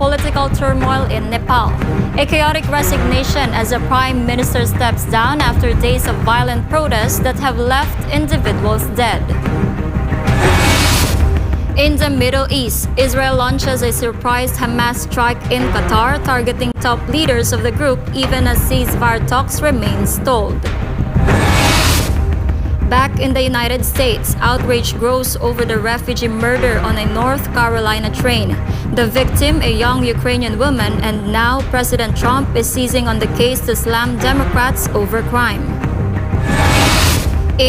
political turmoil in Nepal. A chaotic resignation as the prime minister steps down after days of violent protests that have left individuals dead. In the Middle East, Israel launches a surprise Hamas strike in Qatar, targeting top leaders of the group even as ceasefire talks remain stalled. Back in the United States, outrage grows over the refugee murder on a North Carolina train. The victim, a young Ukrainian woman, and now President Trump is seizing on the case to slam Democrats over crime.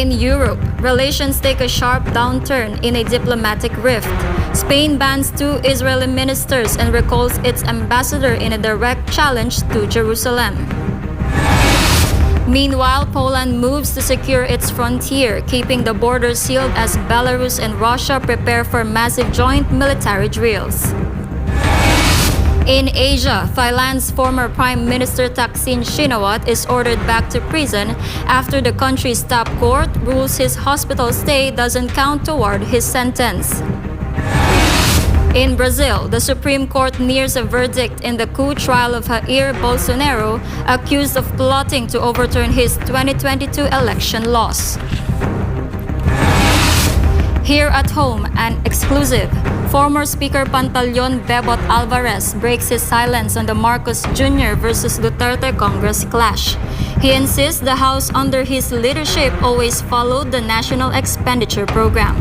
In Europe, relations take a sharp downturn in a diplomatic rift. Spain bans 2 Israeli ministers and recalls its ambassador in a direct challenge to Jerusalem. Meanwhile, Poland moves to secure its frontier, keeping the border sealed as Belarus and Russia prepare for massive joint military drills. In Asia, Thailand's former Prime Minister Thaksin is ordered back to prison after the country's top court rules his hospital stay doesn't count toward his sentence. In Brazil, the Supreme Court nears a verdict in the coup trial of Jair Bolsonaro, accused of plotting to overturn his 2022 election loss. Here at home, an exclusive. Former Speaker Pantaleon Bebot Alvarez breaks his silence on the Marcos Jr. versus Duterte Congress clash. He insists the House under his leadership always followed the National Expenditure Program.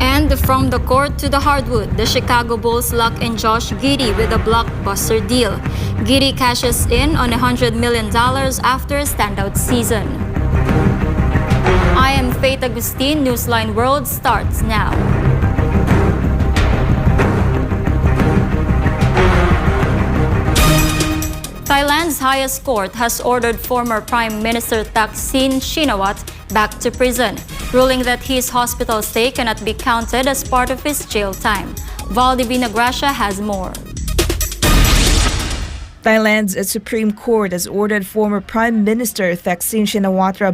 And from the court to the hardwood, the Chicago Bulls lock in Josh Giddey with a blockbuster deal. Giddey cashes in on $100 million after a standout season. I am Faith Agustin. Newsline World starts now. Thailand's highest court has ordered former Prime Minister Thaksin back to prison, ruling that his hospital stay cannot be counted as part of his jail time. Valdivina Gracia has more. Thailand's Supreme Court has ordered former Prime Minister Thaksin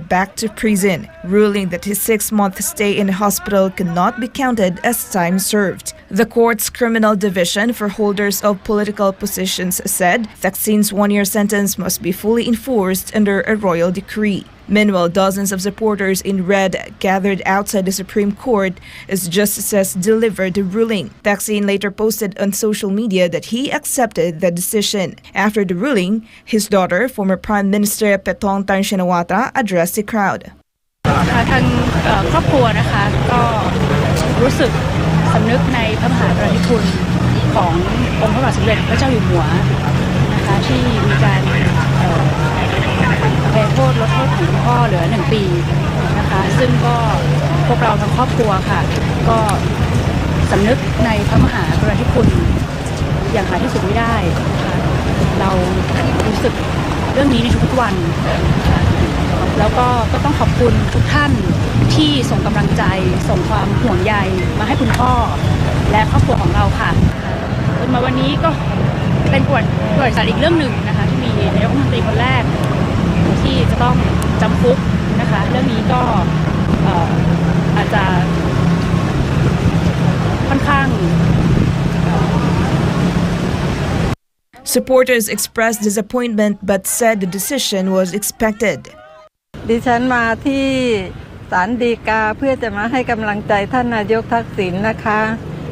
back to prison, ruling that his 6-month stay in hospital cannot be counted as time served. The court's criminal division for holders of political positions said Thaksin's 1-year sentence must be fully enforced under a royal decree. Meanwhile, dozens of supporters in red gathered outside the Supreme Court as justices delivered the ruling. Thaksin later posted on social media that he accepted the decision. After the ruling, his daughter, former Prime Minister Paetongtarn Shinawatra, addressed the crowd. ทางครอบครัวนะคะก็รู้สึกสำนึกในพระมหากรุณาธิคุณขององค์พระบาทสมเด็จพระเจ้าอยู่หัวนะคะที่มีการโทษลดโทษของคุณพ่อเหลือ1 ปีนะคะซึ่งก็พวกเราทั้งครอบครัวค่ะก็สำนึกในพระมหากรุณาธิคุณอย่างหาที่สุดไม่ได้นะคะเรารู้สึกเรื่องนี้ในทุกวันนะคะแล้วก็ต้องขอบคุณทุกท่านที่ส่งกำลังใจส่งความห่วงใยมาให้คุณพ่อและครอบครัวของเราค่ะจนมาวันนี้ก็เป็นประวัติศาสตร์อีกเรื่องหนึ่งนะคะที่มีนายกรัฐมนตรีคนแรกที่จะต้องจำคุกนะคะเรื่องนี้ก็อาจจะค่อนข้าง Supporters expressed disappointment but said the decision was expected. ดิฉันมาที่ศาลฎีกาเพื่อจะมาให้กำลังใจท่านนายกทักษิณนะคะ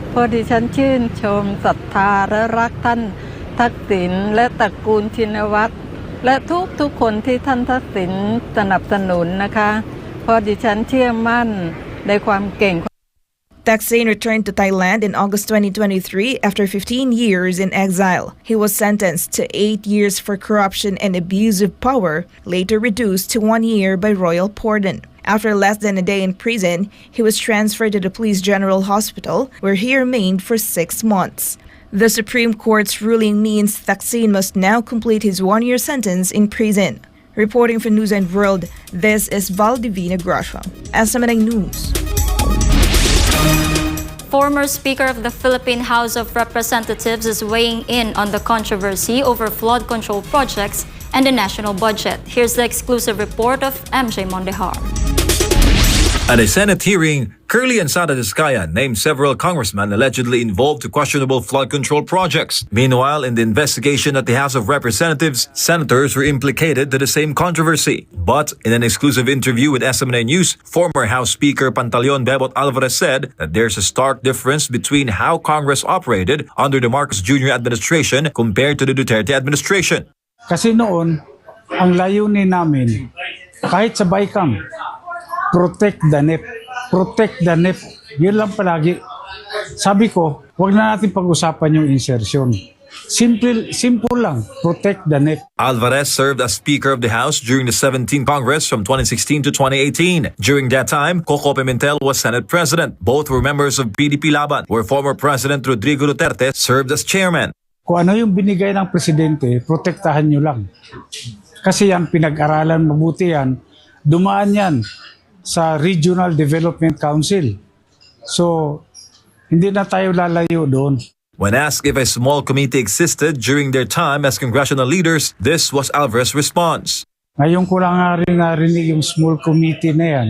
เพราะดิฉันชื่นชมศรัทธาและรักท่านทักษิณและตระกูลชินวัตรและทุกคนที่ท่านทักษิณสนับสนุนนะคะเพราะดิฉันเชื่อมั่นในความเก่ง Thaksin returned to Thailand in August 2023 after 15 years in exile. He was sentenced to 8 years for corruption and abuse of power, later reduced to 1 year by royal pardon. After less than a day in prison, he was transferred to the Police General Hospital, where he remained for 6 months. The Supreme Court's ruling means Thaksin must now complete his 1-year sentence in prison. Reporting for Newsline World, this is Valdivina Gracia, SMNA News. Former Speaker of the Philippine House of Representatives is weighing in on the controversy over flood control projects and the national budget. Here's the exclusive report of MJ Mondehar. At a Senate hearing, Curly and Sadadiskaya named several congressmen allegedly involved to questionable flood control projects. Meanwhile, in the investigation at the House of Representatives, senators were implicated to the same controversy. But in an exclusive interview with SMNA News, former House Speaker Pantaleon Bebot Alvarez said that there's a stark difference between how Congress operated under the Marcos Jr. administration compared to the Duterte administration. Kasi noon, ang layunin namin, kahit sa BICAM, protect the NEP. Protect the NEP. Yun lang palagi. Sabi ko, wag na natin pag-usapan yung insertion. Simple lang. Protect the NEP. Alvarez served as Speaker of the House during the 17th Congress from 2016 to 2018. During that time, Coco Pimentel was Senate President. Both were members of PDP Laban, where former President Rodrigo Duterte served as chairman. Kung ano yung binigay ng Presidente, protektahan nyo lang. Kasi yan, pinag-aralan mabuti yan. Dumaan yan sa Regional Development Council. So, hindi na tayo lalayo doon. When asked if a small committee existed during their time as congressional leaders, this was Alvarez's response. Ngayon ko lang narinig yung small committee na yan.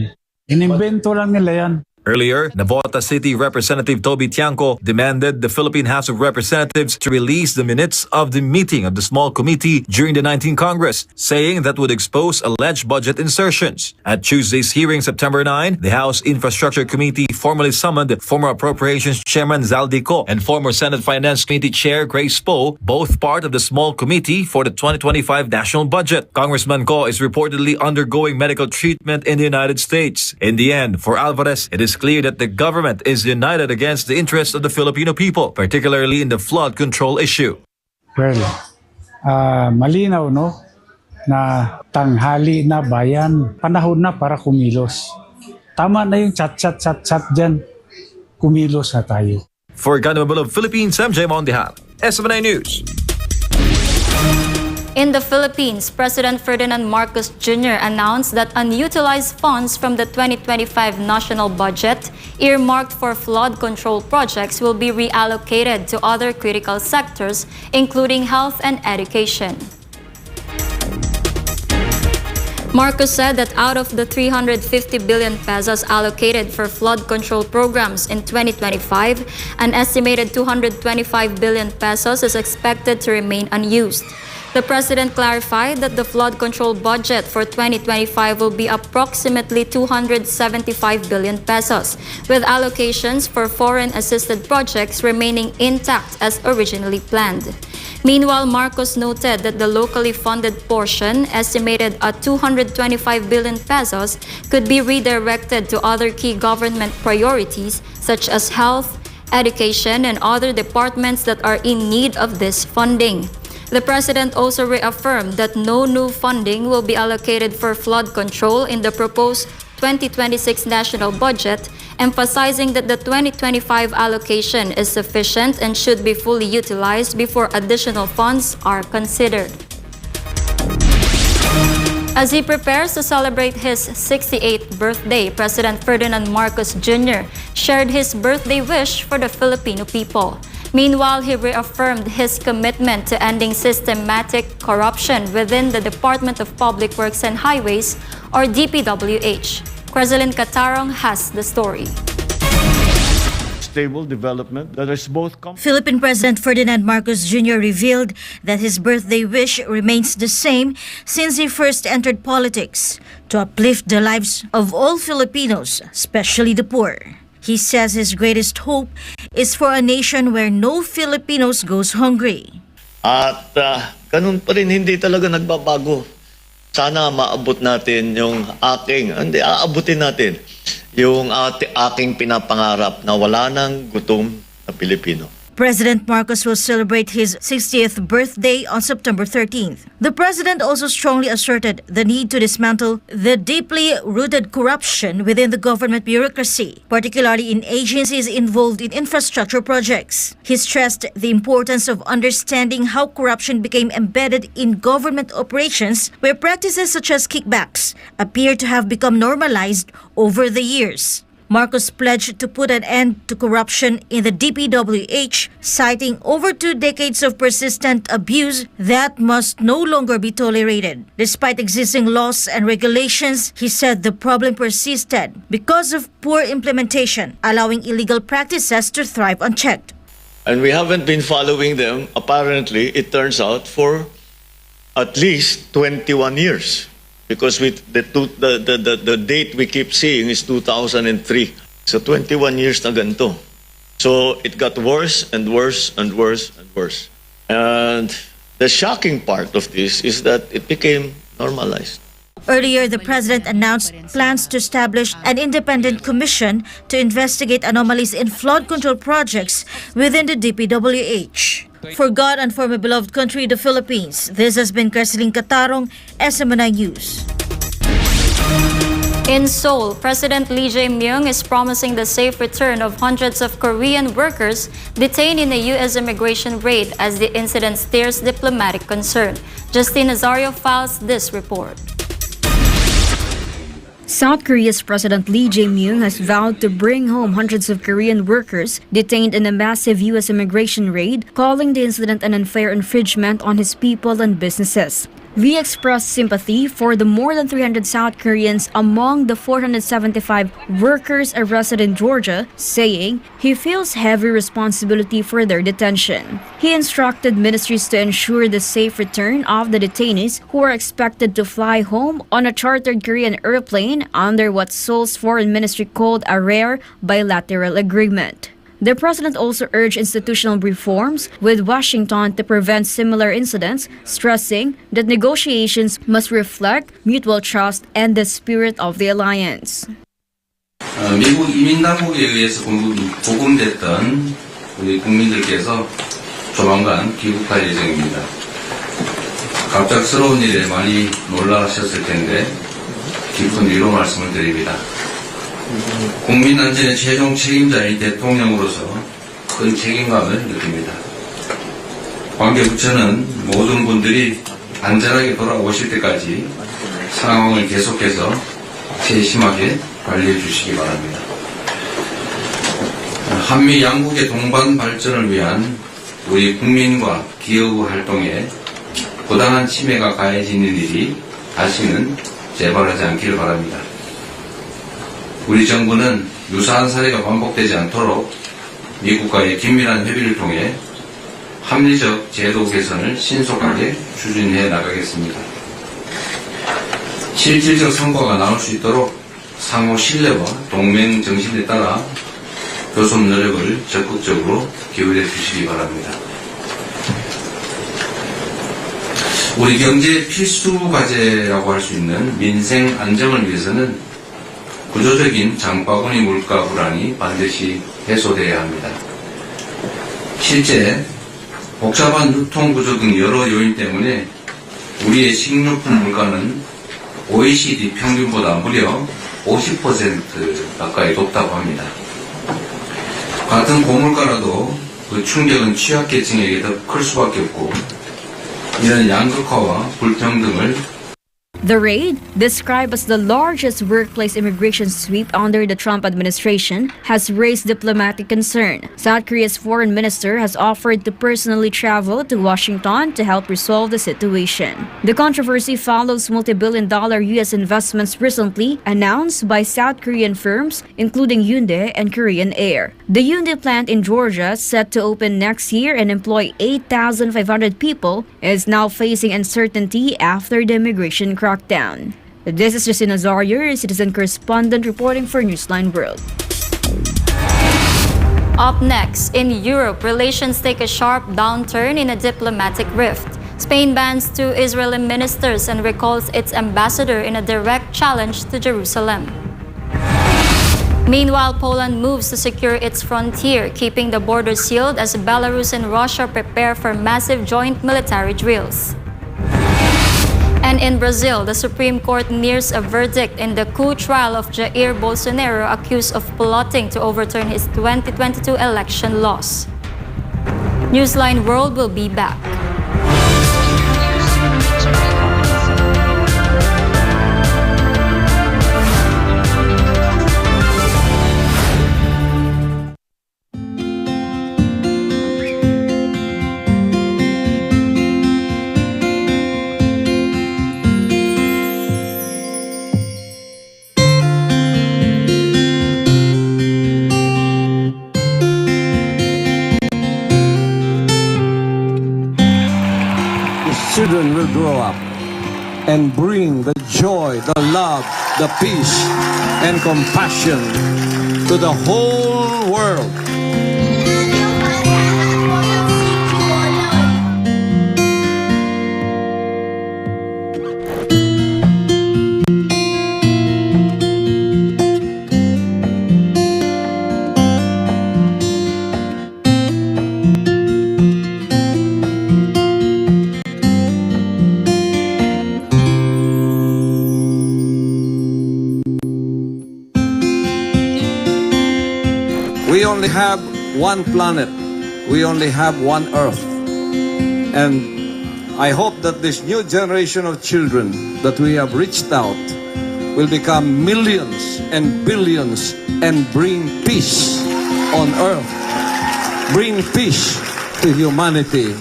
Inimbento lang nila yan. Earlier, Navota City Representative Toby Tiangco demanded the Philippine House of Representatives to release the minutes of the meeting of the small committee during the 19th Congress, saying that would expose alleged budget insertions. At Tuesday's hearing, September 9, the House Infrastructure Committee formally summoned former Appropriations Chairman Zaldico and former Senate Finance Committee Chair Grace Poe, both part of the small committee for the 2025 national budget. Congressman Ko is reportedly undergoing medical treatment in the United States. In the end, for Alvarez, it is clear that the government is united against the interests of the Filipino people, particularly in the flood control issue. Well, malinaw no na tanghali na bayan, panahon na para kumilos. Tama na yung chat dyan, kumilos na tayo. For Ganamabal of Philippines, I'm Jay Mondihan, SMNA News. In the Philippines, President Ferdinand Marcos Jr. announced that unutilized funds from the 2025 national budget earmarked for flood control projects will be reallocated to other critical sectors, including health and education. Marcos said that out of the 350 billion pesos allocated for flood control programs in 2025, an estimated 225 billion pesos is expected to remain unused. The president clarified that the flood control budget for 2025 will be approximately 275 billion pesos, with allocations for foreign-assisted projects remaining intact as originally planned. Meanwhile, Marcos noted that the locally funded portion, estimated at 225 billion pesos, could be redirected to other key government priorities such as health, education, and other departments that are in need of this funding. The president also reaffirmed that no new funding will be allocated for flood control in the proposed 2026 national budget, emphasizing that the 2025 allocation is sufficient and should be fully utilized before additional funds are considered. As he prepares to celebrate his 68th birthday, President Ferdinand Marcos Jr. shared his birthday wish for the Filipino people. Meanwhile, he reaffirmed his commitment to ending systematic corruption within the Department of Public Works and Highways, or DPWH. President Qatar has the story. Stable development that is both Philippine President Ferdinand Marcos Jr. revealed that his birthday wish remains the same since he first entered politics, to uplift the lives of all Filipinos, especially the poor. He says his greatest hope is for a nation where no Filipinos goes hungry. At ganun pa rin, hindi talaga nagbabago. Sana maabot natin yung aabutin natin yung aking pinapangarap na wala nang gutom na Pilipino. President Marcos will celebrate his 60th birthday on September 13th. The president also strongly asserted the need to dismantle the deeply rooted corruption within the government bureaucracy, particularly in agencies involved in infrastructure projects. He stressed the importance of understanding how corruption became embedded in government operations, where practices such as kickbacks appear to have become normalized over the years. Marcos pledged to put an end to corruption in the DPWH, citing over 2 decades of persistent abuse that must no longer be tolerated. Despite existing laws and regulations, he said the problem persisted because of poor implementation, allowing illegal practices to thrive unchecked. And we haven't been following them, apparently, it turns out, for at least 21 years. Because with the date we keep seeing is 2003. So 21 years na ganito. So it got worse and worse and worse and worse. And the shocking part of this is that it became normalized. Earlier, the president announced plans to establish an independent commission to investigate anomalies in flood control projects within the DPWH. For God and for my beloved country, the Philippines, this has been Cresceline Catarong, SMNI News. In Seoul, President Lee Jae-myung is promising the safe return of hundreds of Korean workers detained in a U.S. immigration raid as the incident stirs diplomatic concern. Justine Nazario files this report. South Korea's President Lee Jae-myung has vowed to bring home hundreds of Korean workers detained in a massive U.S. immigration raid, calling the incident an unfair infringement on his people and businesses. Lee expressed sympathy for the more than 300 South Koreans among the 475 workers arrested in Georgia, saying he feels heavy responsibility for their detention. He instructed ministries to ensure the safe return of the detainees who are expected to fly home on a chartered Korean airplane under what Seoul's foreign ministry called a rare bilateral agreement. The president also urged institutional reforms with Washington to prevent similar incidents, stressing that negotiations must reflect mutual trust and the spirit of the alliance. 미국 이민당국에 의해서 구금됐던 우리 국민들께서 조만간 귀국할 예정입니다. 갑작스러운 일에 많이 놀라셨을 텐데 깊은 위로 말씀을 드립니다. 국민 안전의 최종 책임자인 대통령으로서 큰 책임감을 느낍니다. 관계부처는 모든 분들이 안전하게 돌아오실 때까지 상황을 계속해서 세심하게 관리해 주시기 바랍니다. 한미 양국의 동반 발전을 위한 우리 국민과 기업 활동에 부당한 침해가 가해지는 일이 다시는 재발하지 않기를 바랍니다. 우리 정부는 유사한 사례가 반복되지 않도록 미국과의 긴밀한 협의를 통해 합리적 제도 개선을 신속하게 추진해 나가겠습니다. 실질적 성과가 나올 수 있도록 상호 신뢰와 동맹 정신에 따라 교섭 노력을 적극적으로 기울여 주시기 바랍니다. 우리 경제의 필수 과제라고 할 수 있는 민생 안정을 위해서는 구조적인 장바구니 물가 불안이 반드시 해소돼야 합니다. 실제 복잡한 유통 구조 등 여러 요인 때문에 우리의 식료품 물가는 OECD 평균보다 무려 50% 가까이 높다고 합니다. 같은 고물가라도 그 충격은 취약계층에게 더 클 수밖에 없고 이런 양극화와 불평등을 The raid, described as the largest workplace immigration sweep under the Trump administration, has raised diplomatic concern. South Korea's foreign minister has offered to personally travel to Washington to help resolve the situation. The controversy follows multi-billion-dollar U.S. investments recently announced by South Korean firms, including Hyundai and Korean Air. The Hyundai plant in Georgia, set to open next year and employ 8,500 people, is now facing uncertainty after the immigration crackdown. This is Justine Nazario, your citizen correspondent reporting for Newsline World. Up next, in Europe, relations take a sharp downturn in a diplomatic rift. Spain bans 2 Israeli ministers and recalls its ambassador in a direct challenge to Jerusalem. Meanwhile, Poland moves to secure its frontier, keeping the border sealed as Belarus and Russia prepare for massive joint military drills. And in Brazil, the Supreme Court nears a verdict in the coup trial of Jair Bolsonaro, accused of plotting to overturn his 2022 election loss. Newsline World will be back. grow up and bring the joy, the love, the peace, and compassion to the whole world. We only have one planet. We only have one Earth. And I hope that this new generation of children that we have reached out will become millions and billions and bring peace on Earth. Bring peace to humanity.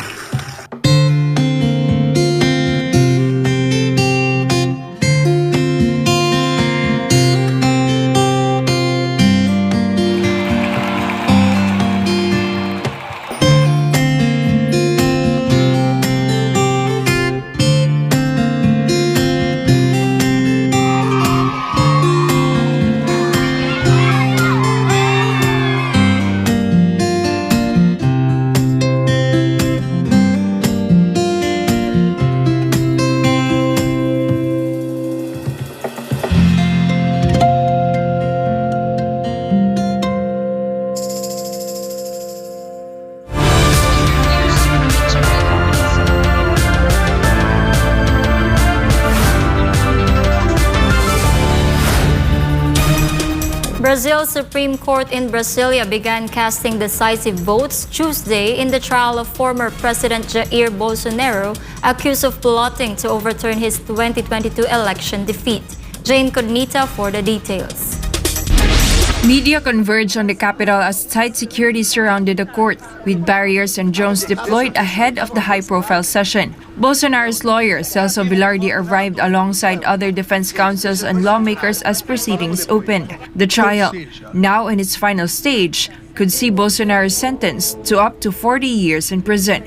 Brazil's Supreme Court in Brasilia began casting decisive votes Tuesday in the trial of former President Jair Bolsonaro, accused of plotting to overturn his 2022 election defeat. Jane Cognita for the details. Media converged on the capital as tight security surrounded the court, with barriers and drones deployed ahead of the high-profile session. Bolsonaro's lawyer, Celso Bilardi, arrived alongside other defense counsels and lawmakers as proceedings opened. The trial, now in its final stage, could see Bolsonaro sentenced to up to 40 years in prison.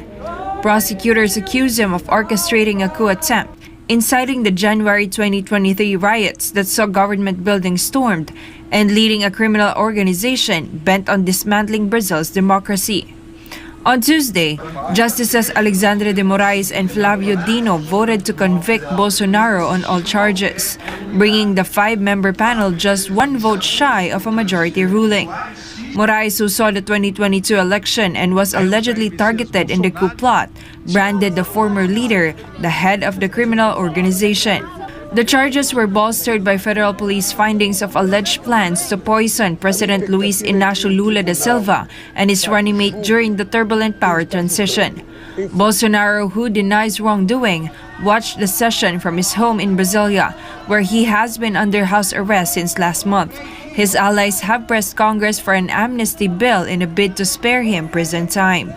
Prosecutors accuse him of orchestrating a coup attempt, inciting the January 2023 riots that saw government buildings stormed, and leading a criminal organization bent on dismantling Brazil's democracy. On Tuesday, Justices Alexandre de Moraes and Flavio Dino voted to convict Bolsonaro on all charges, bringing the 5-member panel just one vote shy of a majority ruling. Moraes, who saw the 2022 election and was allegedly targeted in the coup plot, branded the former leader the head of the criminal organization. The charges were bolstered by federal police findings of alleged plans to poison President Luiz Inácio Lula da Silva and his running mate during the turbulent power transition. Bolsonaro, who denies wrongdoing, watched the session from his home in Brasilia, where he has been under house arrest since last month. His allies have pressed Congress for an amnesty bill in a bid to spare him prison time.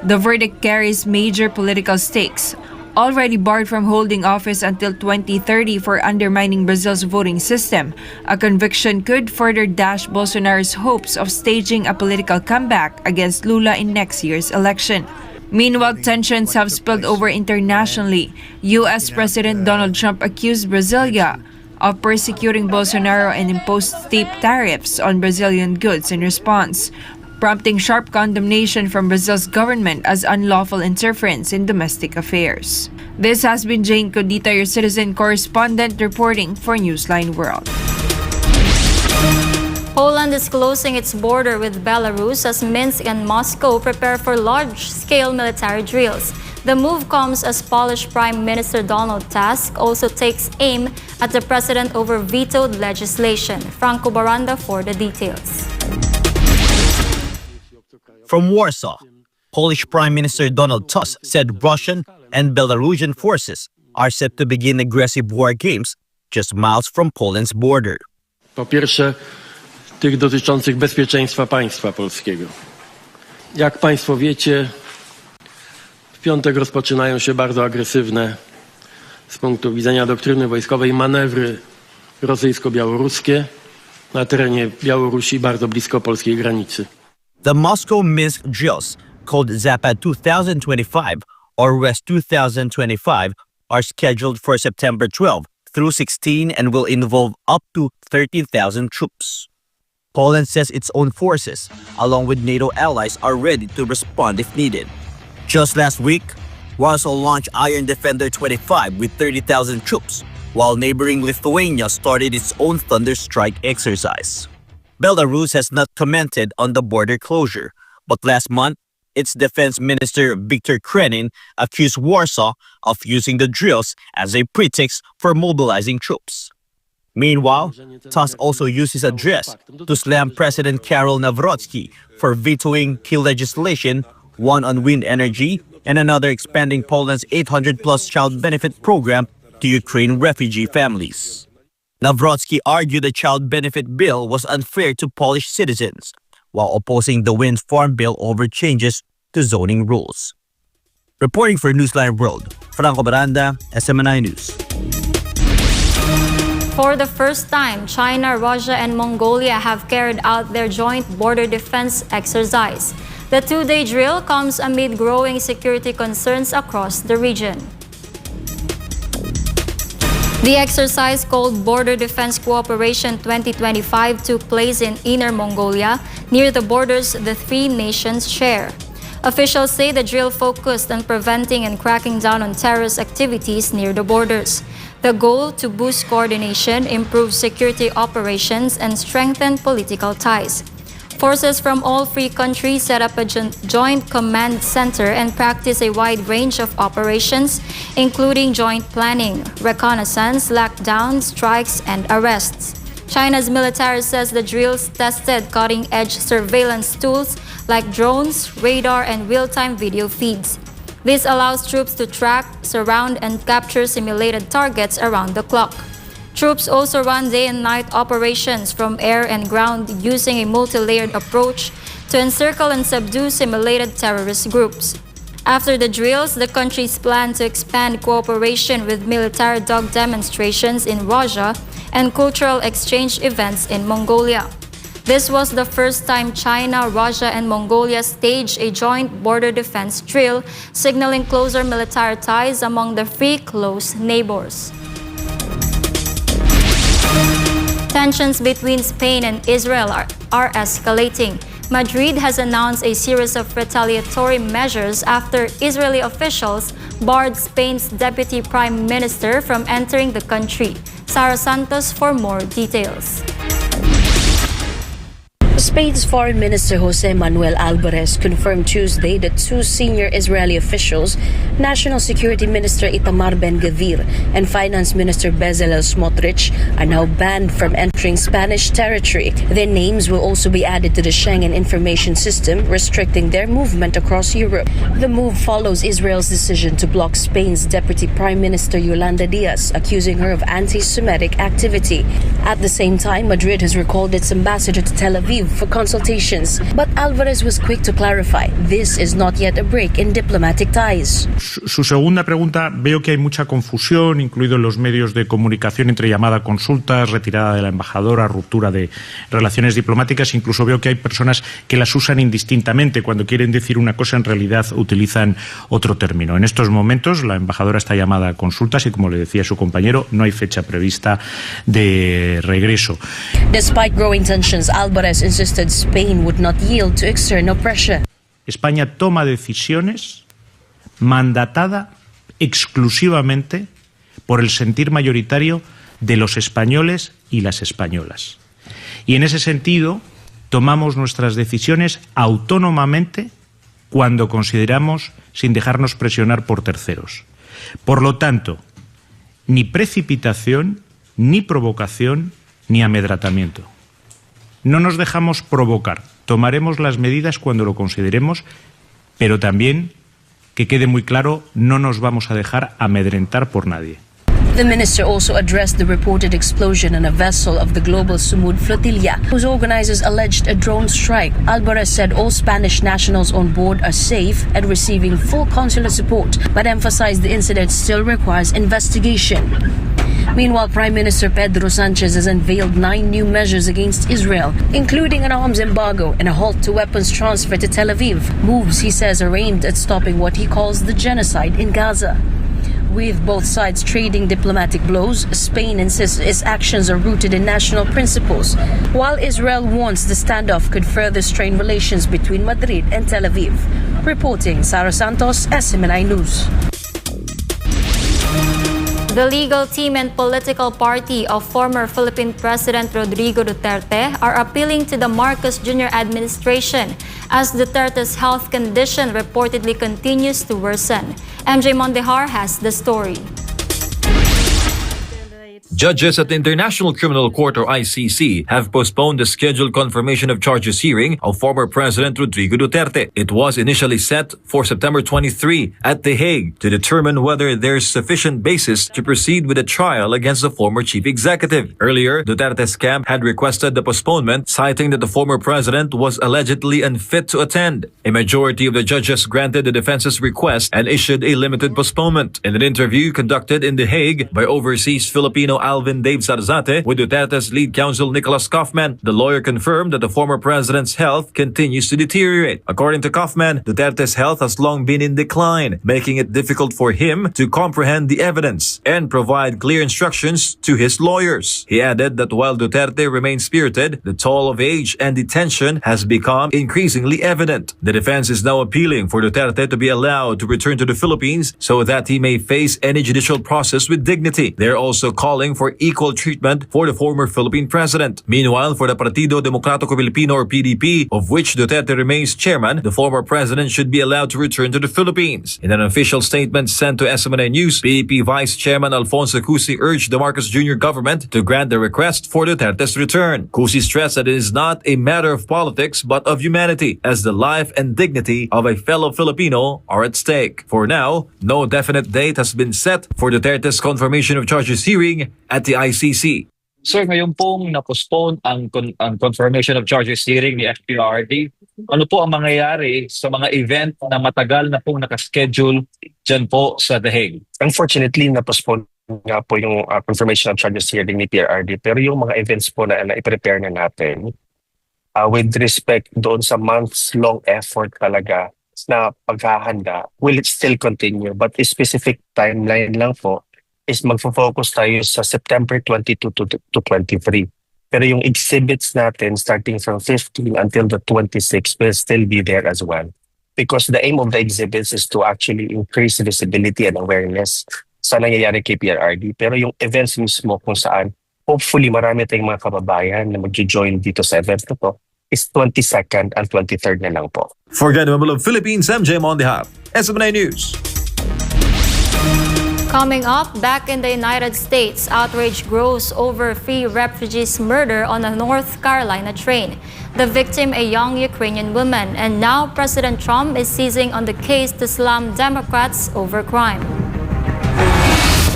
The verdict carries major political stakes. Already barred from holding office until 2030 for undermining Brazil's voting system, a conviction could further dash Bolsonaro's hopes of staging a political comeback against Lula in next year's election. Meanwhile, tensions have spilled over internationally. U.S. President Donald Trump accused Brasilia of persecuting Bolsonaro and imposed steep tariffs on Brazilian goods in response, prompting sharp condemnation from Brazil's government as unlawful interference in domestic affairs. This has been Jane Cognita, your citizen correspondent, reporting for Newsline World. Poland is closing its border with Belarus as Minsk and Moscow prepare for large-scale military drills. The move comes as Polish Prime Minister Donald Tusk also takes aim at the president over vetoed legislation. Franco Baranda for the details. From Warsaw, Polish Prime Minister Donald Tusk said Russian and Belarusian forces are set to begin aggressive war games just miles from Poland's border. Po pierwsze, tych dotyczących bezpieczeństwa państwa polskiego. Jak państwo wiecie, w piątek rozpoczynają się bardzo agresywne z punktu widzenia doktryny wojskowej manewry rosyjsko-białoruskie na terenie Białorusi, bardzo blisko polskiej granicy. The Moscow-Minsk drills, called Zapad 2025 or West 2025, are scheduled for September 12 through 16 and will involve up to 13,000 troops. Poland says its own forces, along with NATO allies, are ready to respond if needed. Just last week, Warsaw launched Iron Defender 25 with 30,000 troops, while neighboring Lithuania started its own Thunder Strike exercise. Belarus has not commented on the border closure, but last month, its defense minister Viktor Krenin accused Warsaw of using the drills as a pretext for mobilizing troops. Meanwhile, Tusk also used his address to slam President Karol Nawrocki for vetoing key legislation, one on wind energy and another expanding Poland's 800-plus child benefit program to Ukraine refugee families. Nawrocki argued the child benefit bill was unfair to Polish citizens, while opposing the wind farm bill over changes to zoning rules. Reporting for Newsline World, Franco Baranda, SMNI News. For the first time, China, Russia, and Mongolia have carried out their joint border defense exercise. The two-day drill comes amid growing security concerns across the region. The exercise, called Border Defense Cooperation 2025, took place in Inner Mongolia, near the borders the three nations share. Officials say the drill focused on preventing and cracking down on terrorist activities near the borders. The goal to boost coordination, improve security operations, and strengthen political ties. Forces from all three countries set up a joint command center and practice a wide range of operations, including joint planning, reconnaissance, lockdowns, strikes, and arrests. China's military says the drills tested cutting-edge surveillance tools like drones, radar, and real-time video feeds. This allows troops to track, surround, and capture simulated targets around the clock. Troops also run day and night operations from air and ground using a multi-layered approach to encircle and subdue simulated terrorist groups. After the drills, the countries plan to expand cooperation with military dog demonstrations in Russia and cultural exchange events in Mongolia. This was the first time China, Russia, and Mongolia staged a joint border defense drill, signaling closer military ties among the three close neighbors. Tensions between Spain and Israel are escalating. Madrid has announced a series of retaliatory measures after Israeli officials barred Spain's deputy prime minister from entering the country. Sara Santos for more details. Spain's Foreign Minister Jose Manuel Alvarez confirmed Tuesday that two senior Israeli officials, National Security Minister Itamar Ben Gvir and Finance Minister Bezalel Smotrich, are now banned from entering Spanish territory. Their names will also be added to the Schengen information system, restricting their movement across Europe. The move follows Israel's decision to block Spain's Deputy Prime Minister Yolanda Díaz, accusing her of anti-Semitic activity. At the same time, Madrid has recalled its ambassador to Tel Aviv for consultations, but Alvarez was quick to clarify this is not yet a break in diplomatic ties. Su segunda pregunta, veo que hay mucha confusión, incluidos los medios de comunicación, entre llamada a consultas, retirada de la embajadora, ruptura de relaciones diplomáticas. Incluso veo que hay personas que las usan indistintamente. Cuando quieren decir una cosa, en realidad utilizan otro término. En estos momentos, la embajadora está llamada a consultas y, como le decía su compañero, no hay fecha prevista de regreso. Despite growing tensions, Alvarez insisted Spain would not yield to external pressure. España toma decisiones mandatada exclusivamente por el sentir mayoritario de los españoles y las españolas. Y en ese sentido, tomamos nuestras decisiones autónomamente cuando consideramos sin dejarnos presionar por terceros. Por lo tanto, ni precipitación, ni provocación, ni amedrentamiento. No nos dejamos provocar. Tomaremos las medidas cuando lo consideremos, pero también, que quede muy claro, no nos vamos a dejar amedrentar por nadie. The minister also addressed the reported explosion on a vessel of the global Sumud flotilla, whose organizers alleged a drone strike. Alvarez said all Spanish nationals on board are safe and receiving full consular support, but emphasized the incident still requires investigation. Meanwhile, Prime Minister Pedro Sanchez has unveiled 9 new measures against Israel, including an arms embargo and a halt to weapons transfer to Tel Aviv. Moves, he says, are aimed at stopping what he calls the genocide in Gaza. With both sides trading diplomatic blows, Spain insists its actions are rooted in national principles, while Israel warns the standoff could further strain relations between Madrid and Tel Aviv. Reporting, Sara Santos, SMNI News. The legal team and political party of former Philippine President Rodrigo Duterte are appealing to the Marcos Jr. administration as Duterte's health condition reportedly continues to worsen. MJ Mondejar has the story. Judges at the International Criminal Court or ICC have postponed the scheduled confirmation of charges hearing of former President Rodrigo Duterte. It was initially set for September 23 at The Hague to determine whether there's sufficient basis to proceed with a trial against the former chief executive. Earlier, Duterte's camp had requested the postponement, citing that the former president was allegedly unfit to attend. A majority of the judges granted the defense's request and issued a limited postponement. In an interview conducted in The Hague by overseas Filipino Alvin Dave Zarzate with Duterte's lead counsel Nicholas Kaufman, the lawyer confirmed that the former president's health continues to deteriorate. According to Kaufman, Duterte's health has long been in decline, making it difficult for him to comprehend the evidence and provide clear instructions to his lawyers. He added that while Duterte remains spirited, the toll of age and detention has become increasingly evident. The defense is now appealing for Duterte to be allowed to return to the Philippines so that he may face any judicial process with dignity. They're also calling for equal treatment for the former Philippine president. Meanwhile, for the Partido Demokratiko Pilipino or PDP, of which Duterte remains chairman, the former president should be allowed to return to the Philippines. In an official statement sent to SMNI News, PDP Vice Chairman Alfonso Cusi urged the Marcos Jr. government to grant the request for Duterte's return. Cusi stressed that it is not a matter of politics but of humanity, as the life and dignity of a fellow Filipino are at stake. For now, no definite date has been set for Duterte's confirmation of charges hearing at the ICC. Sir, ngayon pong na-postpone ang confirmation of charges hearing ni FPRD. Ano po ang mangyayari sa mga event na matagal na pong nakaschedule dyan po sa The Hague? Unfortunately, na-postpone nga po yung confirmation of charges hearing ni PRRD, pero yung mga events po na i-prepare na natin with respect doon sa months-long effort talaga na paghahanda, will it still continue? But a specific timeline lang po is magfo-focus tayo sa September 22 to 23. Pero yung exhibits natin starting from 15 until the 26 will still be there as well. Because the aim of the exhibits is to actually increase visibility and awareness sa nangyayari kay PRRD. Pero yung events mismo kung saan hopefully marami tayong mga kababayan na mag-join dito sa event na to is 22nd and 23rd na lang po. For Ganimable of Philippines, MJ Mondejar, SMNI News. Coming up, back in the United States, outrage grows over 3 refugees' murder on a North Carolina train. The victim, a young Ukrainian woman, and now President Trump is seizing on the case to slam Democrats over crime.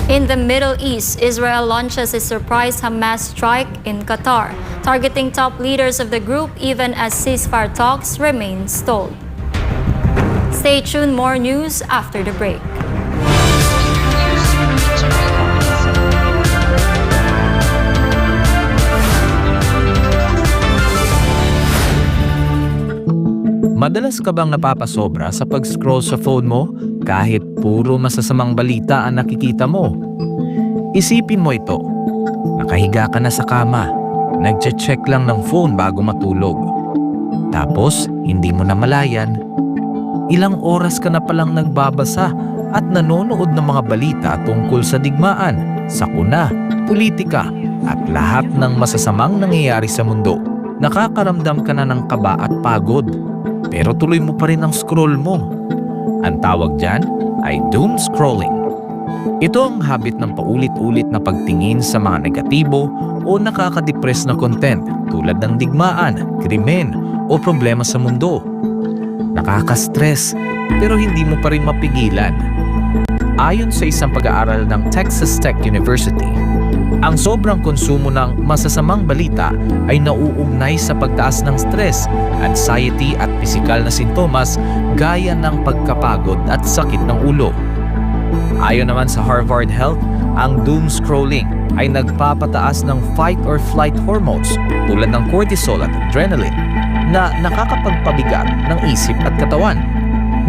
In the Middle East, Israel launches a surprise Hamas strike in Qatar, targeting top leaders of the group even as ceasefire talks remain stalled. Stay tuned, more news after the break. Madalas ka bang napapasobra sa pag-scroll sa phone mo kahit puro masasamang balita ang nakikita mo? Isipin mo ito. Nakahiga ka na sa kama, nagche-check lang ng phone bago matulog. Tapos, hindi mo na malayan, ilang oras ka na palang nagbabasa at nanonood ng mga balita tungkol sa digmaan, sakuna, politika, at lahat ng masasamang nangyayari sa mundo. Nakakaramdam ka na ng kaba at pagod. Pero tuloy mo pa rin ang scroll mo. Ang tawag dyan ay doom scrolling. Ito ang habit ng paulit-ulit na pagtingin sa mga negatibo o nakaka-depress na content tulad ng digmaan, krimen o problema sa mundo. Nakaka-stress pero hindi mo pa rin mapigilan. Ayon sa isang pag-aaral ng Texas Tech University, ang sobrang konsumo ng masasamang balita ay nauugnay sa pagtaas ng stress, anxiety at pisikal na sintomas gaya ng pagkapagod at sakit ng ulo. Ayon naman sa Harvard Health, ang doom scrolling ay nagpapataas ng fight or flight hormones tulad ng cortisol at adrenaline na nakakapagpabigat ng isip at katawan.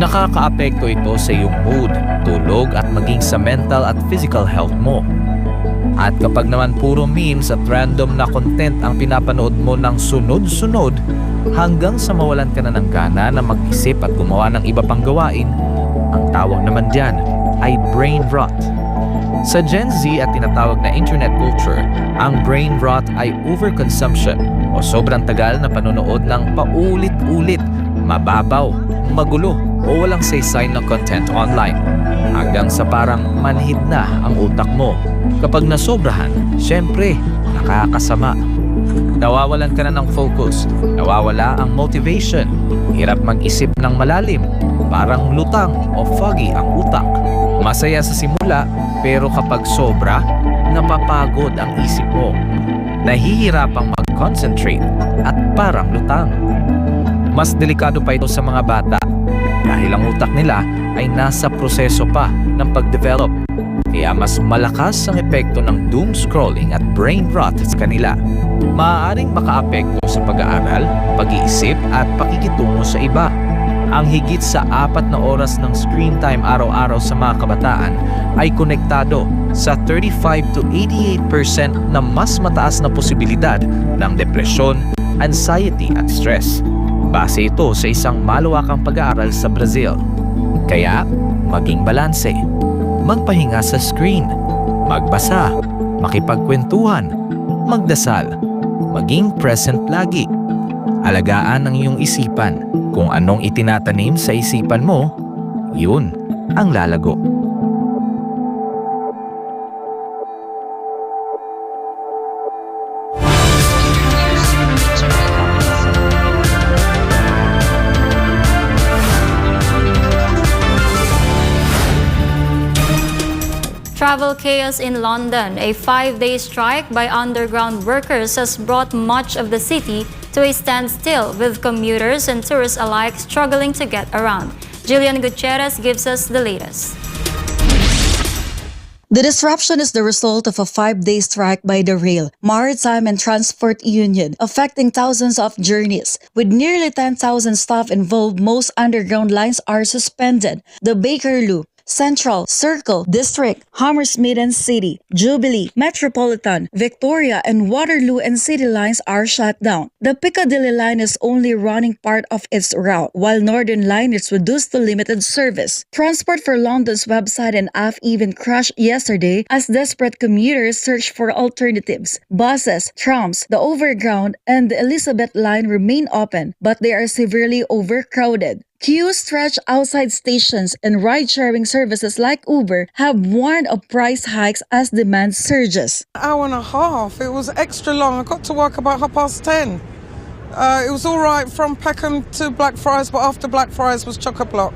Nakakaapekto ito sa iyong mood, tulog at maging sa mental at physical health mo. At kapag naman puro memes at random na content ang pinapanood mo ng sunod-sunod hanggang sa mawalan ka na ng gana na mag-isip at gumawa ng iba pang gawain, ang tawag naman diyan ay brain rot. Sa Gen Z at tinatawag na internet culture, ang brain rot ay overconsumption o sobrang tagal na panonood ng paulit-ulit, mababaw, magulo o walang saysay na content online hanggang sa parang manhid na ang utak mo. Kapag nasobrahan, syempre, nakakasama. Nawawalan ka na ng focus, nawawala ang motivation, hirap mag-isip ng malalim, parang lutang o foggy ang utak. Masaya sa simula, pero kapag sobra, napapagod ang isip mo. Nahihirapang mag-concentrate at parang lutang. Mas delikado pa ito sa mga bata dahil ang utak nila ay nasa proseso pa ng pag-develop. Kaya mas malakas ang epekto ng doom scrolling at brain rot sa kanila. Maaaring makaapekto sa pag-aaral, pag-iisip at pakikitungo sa iba. Ang higit sa 4 na oras ng screen time araw-araw sa mga kabataan ay konektado sa 35 to 88% na mas mataas na posibilidad ng depresyon, anxiety at stress. Base ito sa isang malawakang pag-aaral sa Brazil. Kaya, maging balanse. Magpahinga sa screen. Magbasa. Makipagkwentuhan. Magdasal. Maging present lagi. Alagaan ang iyong isipan. Kung anong itinatanim sa isipan mo, yun ang lalago. Travel chaos in London. A 5-day strike by underground workers has brought much of the city to a standstill, with commuters and tourists alike struggling to get around. Jillian Gutierrez gives us the latest. The disruption is the result of a 5-day strike by the Rail, Maritime and Transport Union, affecting thousands of journeys. With nearly 10,000 staff involved, most underground lines are suspended. The Bakerloo, Central, Circle, District, Hammersmith and City, Jubilee, Metropolitan, Victoria, and Waterloo and City lines are shut down. The Piccadilly line is only running part of its route, while Northern line is reduced to limited service. Transport for London's website and app even crashed yesterday as desperate commuters search for alternatives. Buses, trams, the Overground, and the Elizabeth line remain open, but they are severely overcrowded. Queues stretch outside stations, and ride-sharing services like Uber have warned of price hikes as demand surges. Hour and a half. It was extra long. I got to work about 10:30. It was all right from Peckham to Blackfriars, but after Blackfriars was chock-a-block.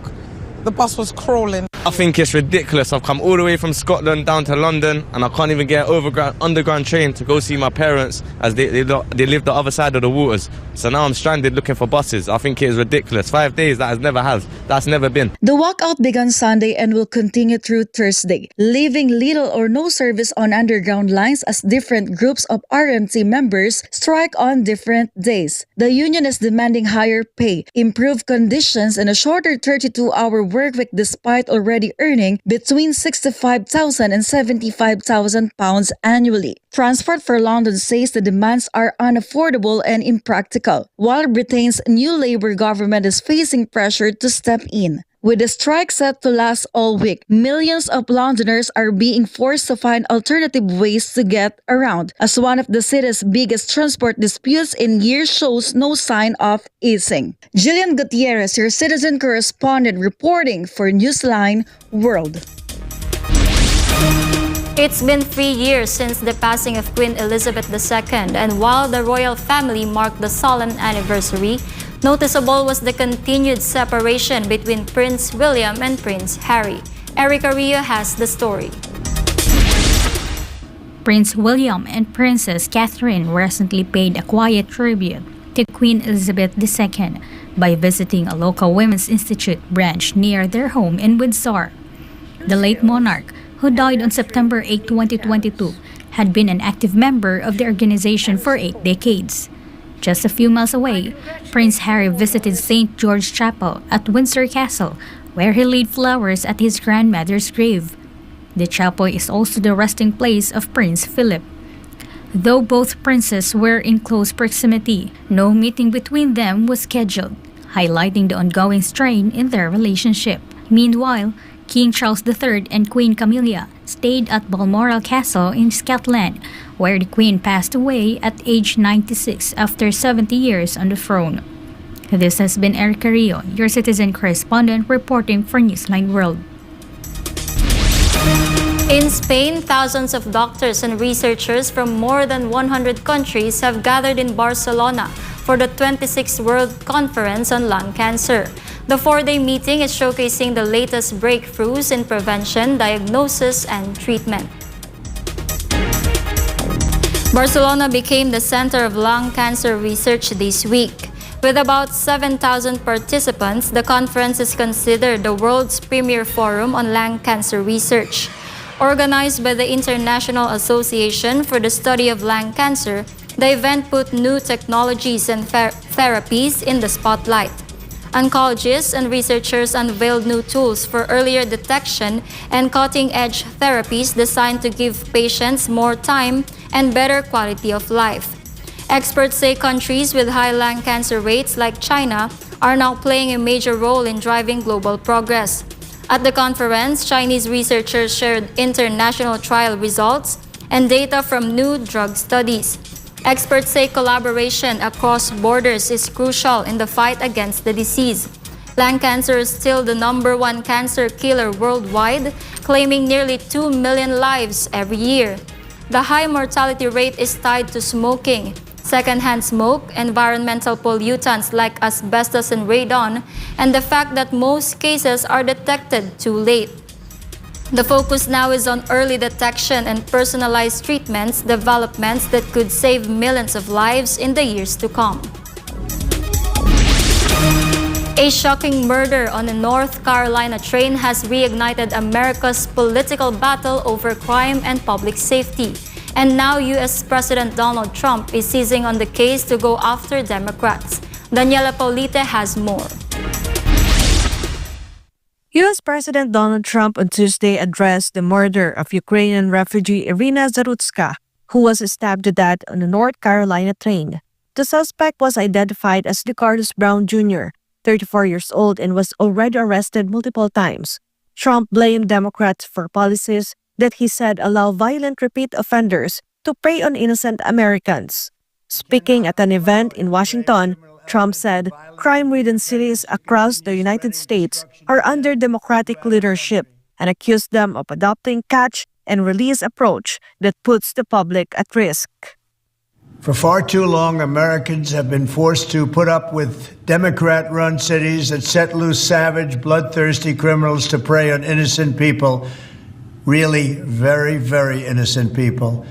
The bus was crawling. I think it's ridiculous. I've come all the way from Scotland down to London and I can't even get an underground train to go see my parents as they live the other side of the waters. So now I'm stranded looking for buses. I think it is ridiculous. 5 days, that's never been. The walkout began Sunday and will continue through Thursday, leaving little or no service on underground lines as different groups of RMT members strike on different days. The union is demanding higher pay, improved conditions, and a shorter 32-hour workweek despite already earning between £65,000 and £75,000 annually. Transport for London says the demands are unaffordable and impractical, while Britain's new Labour government is facing pressure to step in. With the strike set to last all week, millions of Londoners are being forced to find alternative ways to get around, as one of the city's biggest transport disputes in years shows no sign of easing. Jillian Gutierrez, your citizen correspondent, reporting for Newsline World. It's been 3 years since the passing of Queen Elizabeth II, and while the royal family marked the solemn anniversary, noticeable was the continued separation between Prince William and Prince Harry. Erica Rio has the story. Prince William and Princess Catherine recently paid a quiet tribute to Queen Elizabeth II by visiting a local women's institute branch near their home in Windsor. The late monarch, who died on September 8, 2022, had been an active member of the organization for 8 decades. Just a few miles away, Prince Harry visited St. George Chapel at Windsor Castle, where he laid flowers at his grandmother's grave. The chapel is also the resting place of Prince Philip. Though both princes were in close proximity, no meeting between them was scheduled, highlighting the ongoing strain in their relationship. Meanwhile, King Charles III and Queen Camilla stayed at Balmoral Castle in Scotland, where the Queen passed away at age 96 after 70 years on the throne. This has been Eric Carrillo, your citizen correspondent, reporting for Newsline World. In Spain, thousands of doctors and researchers from more than 100 countries have gathered in Barcelona for the 26th World Conference on Lung Cancer. The 4-day meeting is showcasing the latest breakthroughs in prevention, diagnosis, and treatment. Barcelona became the center of lung cancer research this week. With about 7,000 participants, the conference is considered the world's premier forum on lung cancer research. Organized by the International Association for the Study of Lung Cancer, the event put new technologies and therapies in the spotlight. Oncologists and researchers unveiled new tools for earlier detection and cutting-edge therapies designed to give patients more time and better quality of life. Experts say countries with high lung cancer rates like China are now playing a major role in driving global progress. At the conference, Chinese researchers shared international trial results and data from new drug studies. Experts say collaboration across borders is crucial in the fight against the disease. Lung cancer is still the #1 cancer killer worldwide, claiming nearly 2 million lives every year. The high mortality rate is tied to smoking, secondhand smoke, environmental pollutants like asbestos and radon, and the fact that most cases are detected too late. The focus now is on early detection and personalized treatments, developments that could save millions of lives in the years to come. A shocking murder on a North Carolina train has reignited America's political battle over crime and public safety. And now U.S. President Donald Trump is seizing on the case to go after Democrats. Daniela Paulite has more. U.S. President Donald Trump on Tuesday addressed the murder of Ukrainian refugee Irina Zarutska, who was stabbed to death on a North Carolina train. The suspect was identified as DeCarlos Brown Jr., 34 years old, and was already arrested multiple times. Trump blamed Democrats for policies that he said allow violent repeat offenders to prey on innocent Americans. Speaking at an event in Washington, Trump said crime-ridden cities across the United States are under Democratic leadership and accused them of adopting catch-and-release approach that puts the public at risk. For far too long, Americans have been forced to put up with Democrat-run cities that set loose savage, bloodthirsty criminals to prey on innocent people, really very, very innocent people.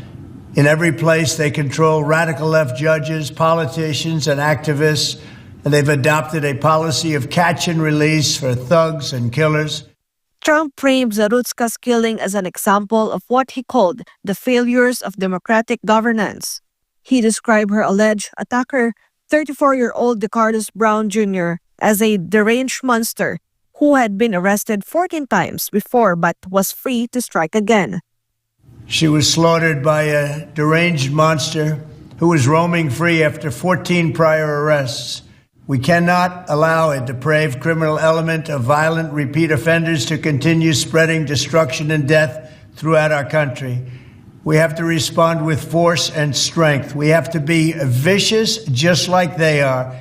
In every place, they control radical left judges, politicians, and activists, and they've adopted a policy of catch and release for thugs and killers. Trump framed Zarutska's killing as an example of what he called the failures of democratic governance. He described her alleged attacker, 34-year-old DeCarlos Brown Jr., as a deranged monster who had been arrested 14 times before but was free to strike again. She was slaughtered by a deranged monster who was roaming free after 14 prior arrests. We cannot allow a depraved criminal element of violent repeat offenders to continue spreading destruction and death throughout our country. We have to respond with force and strength. We have to be vicious just like they are.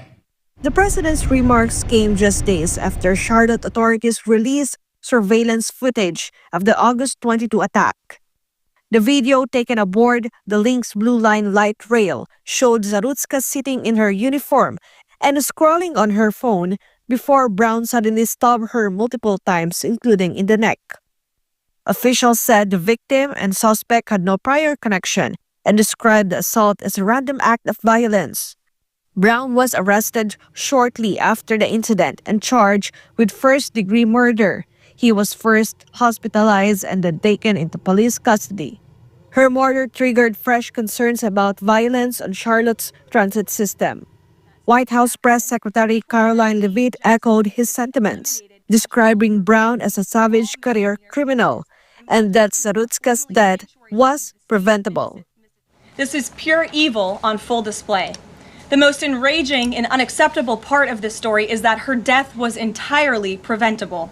The president's remarks came just days after Charlotte authorities released surveillance footage of the August 22 attack. The video taken aboard the Lynx Blue Line light rail showed Zarutska sitting in her uniform and scrolling on her phone before Brown suddenly stabbed her multiple times, including in the neck. Officials said the victim and suspect had no prior connection and described the assault as a random act of violence. Brown was arrested shortly after the incident and charged with first-degree murder. He was first hospitalized and then taken into police custody. Her murder triggered fresh concerns about violence on Charlotte's transit system. White House Press Secretary Caroline Leavitt echoed his sentiments, describing Brown as a savage career criminal and that Zarutska's death was preventable. This is pure evil on full display. The most enraging and unacceptable part of this story is that her death was entirely preventable.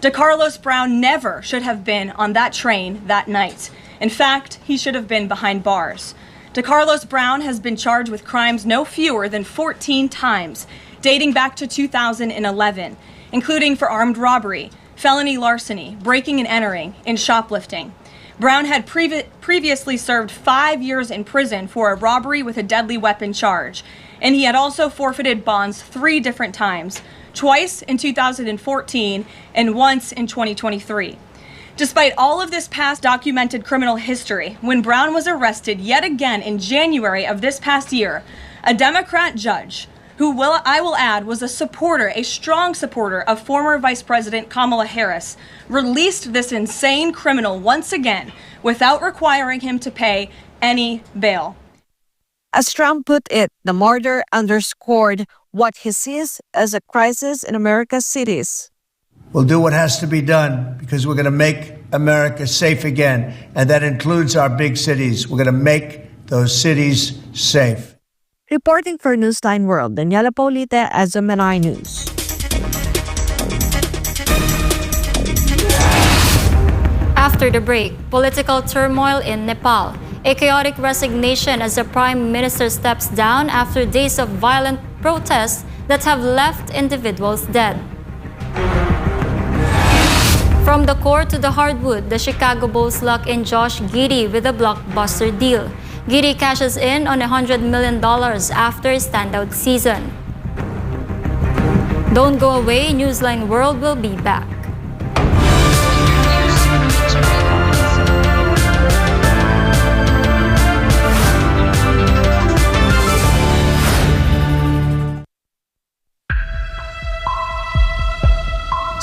DeCarlos Brown never should have been on that train that night. In fact, he should have been behind bars. DeCarlos Brown has been charged with crimes no fewer than 14 times, dating back to 2011, including for armed robbery, felony larceny, breaking and entering, and shoplifting. Brown had previously served 5 years in prison for a robbery with a deadly weapon charge, and he had also forfeited bonds 3 different times, twice in 2014 and once in 2023. Despite all of this past documented criminal history, when Brown was arrested yet again in January of this past year, a Democrat judge, who I will add was a strong supporter of former Vice President Kamala Harris, released this insane criminal once again without requiring him to pay any bail. As Trump put it, the murder underscored what he sees as a crisis in America's cities. We'll do what has to be done because we're going to make America safe again, and that includes our big cities. We're going to make those cities safe. Reporting for Newsline World, Daniela Paulita, SMNI News. After the break, political turmoil in Nepal. A chaotic resignation as the Prime Minister steps down after days of violent protests that have left individuals dead. From the core to the hardwood, the Chicago Bulls lock in Josh Giddey with a blockbuster deal. Giddey cashes in on $100 million after a standout season. Don't go away, Newsline World will be back.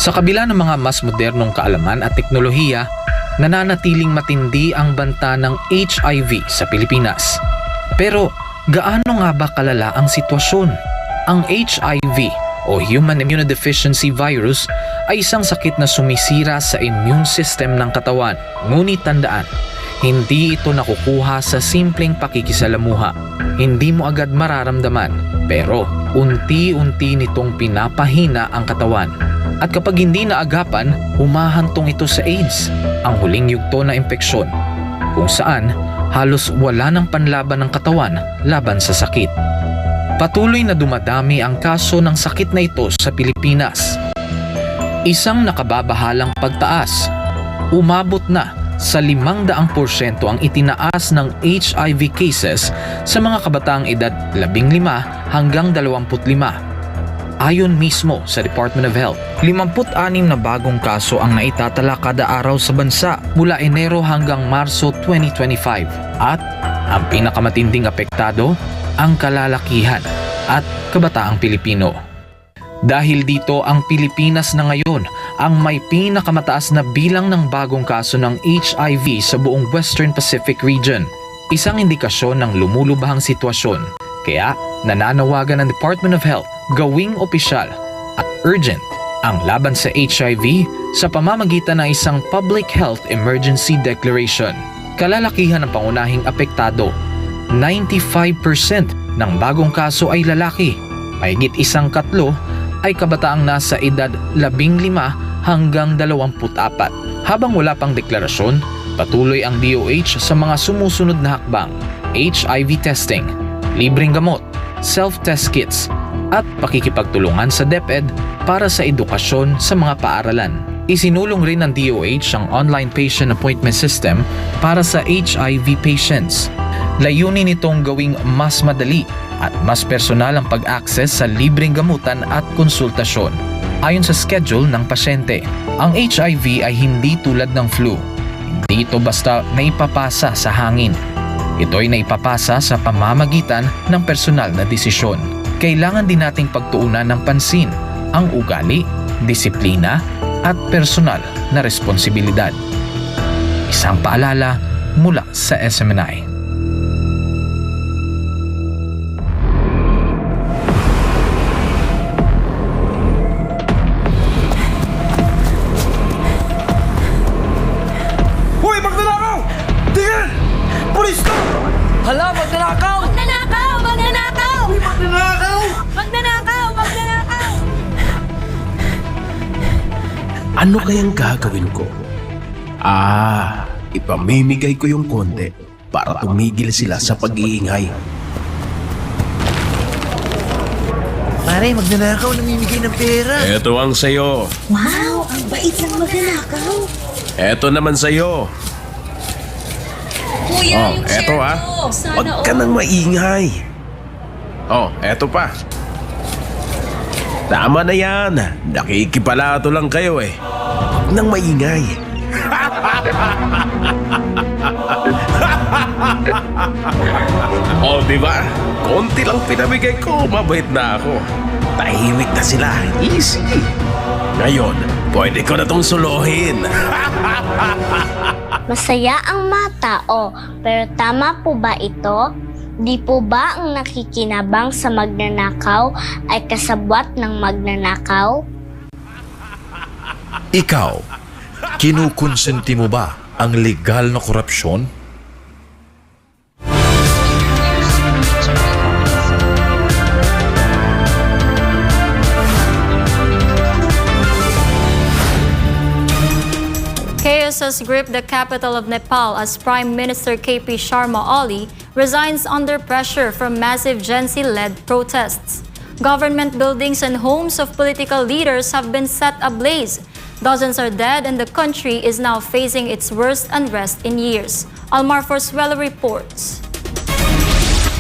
Sa kabila ng mga mas modernong kaalaman at teknolohiya, nananatiling matindi ang banta ng HIV sa Pilipinas. Pero gaano nga ba kalala ang sitwasyon? Ang HIV o Human Immunodeficiency Virus ay isang sakit na sumisira sa immune system ng katawan. Ngunit tandaan, hindi ito nakukuha sa simpleng pakikisalamuha. Hindi mo agad mararamdaman, pero unti-unti nitong pinapahina ang katawan. At kapag hindi naagapan, humahantong ito sa AIDS, ang huling yugto na impeksyon, kung saan halos wala ng panlaban ng katawan laban sa sakit. Patuloy na dumadami ang kaso ng sakit na ito sa Pilipinas. Isang nakababahalang pagtaas, umabot na sa 500% ang itinaas ng HIV cases sa mga kabataang edad 15 hanggang 25. Ayon mismo sa Department of Health, 56 na bagong kaso ang naitatala kada araw sa bansa mula Enero hanggang Marso 2025. At ang pinakamatinding apektado, ang kalalakihan at kabataang Pilipino. Dahil dito, ang Pilipinas na ngayon ang may pinakamataas na bilang ng bagong kaso ng HIV sa buong Western Pacific region. Isang indikasyon ng lumulubahang sitwasyon. Kaya nananawagan ng Department of Health gawing opisyal at urgent ang laban sa HIV sa pamamagitan ng isang Public Health Emergency Declaration. Kalalakihan ng pangunahing apektado, 95% ng bagong kaso ay lalaki. Mahigit 1/4 ay kabataang nasa edad 15 hanggang 24. Habang wala pang deklarasyon, patuloy ang DOH sa mga sumusunod na hakbang: HIV testing, libreng gamot, self-test kits, at pakikipagtulungan sa DepEd para sa edukasyon sa mga paaralan. Isinulong rin ng DOH ang online patient appointment system para sa HIV patients. Layunin nitong gawing mas madali at mas personal ang pag-access sa libreng gamutan at konsultasyon. Ayon sa schedule ng pasyente, ang HIV ay hindi tulad ng flu. Hindi ito basta naipapasa sa hangin. Ito ay naipapasa sa pamamagitan ng personal na desisyon. Kailangan din nating pagtuunan ng pansin ang ugali, disiplina, at personal na responsibilidad. Isang paalala mula sa SMNI. Hoy, magnanakaw! Tingnan! Pulis ka! Hala, magnanakaw! Magnanakaw! Magnanakaw! Hoy, magnanakaw! Magnanakaw! Magnanakaw! Ano kayang gagawin ko? Ipamimigay ko yung konti para tumigil sila sa pag-iingay. Pare, magnanakaw, namimigay ng pera. Ito ang sayo. Wow! Ang bait ng magnanakaw! Ito naman sayo. Kuya, yung eto share ko! Sana Huwag ka nang maingay. Eto pa. Tama na yan. Nakikipalato lang kayo eh. Huwag nang maingay. Diba? Konti lang pinamigay ko, mabait na ako. Tahimik na sila, easy. Ngayon, pwede ko na tong suluhin. Masaya ang mga tao, pero tama po ba ito? Di po ba ang nakikinabang sa magnanakaw ay kasabwat ng magnanakaw? Ikaw, kinukonsenti mo ba ang legal na korupsyon? Chaos has gripped the capital of Nepal as Prime Minister KP Sharma Oli resigns under pressure from massive Gen Z-led protests. Government buildings and homes of political leaders have been set ablaze. Dozens are dead and the country is now facing its worst unrest in years. Almar Forsuelo reports.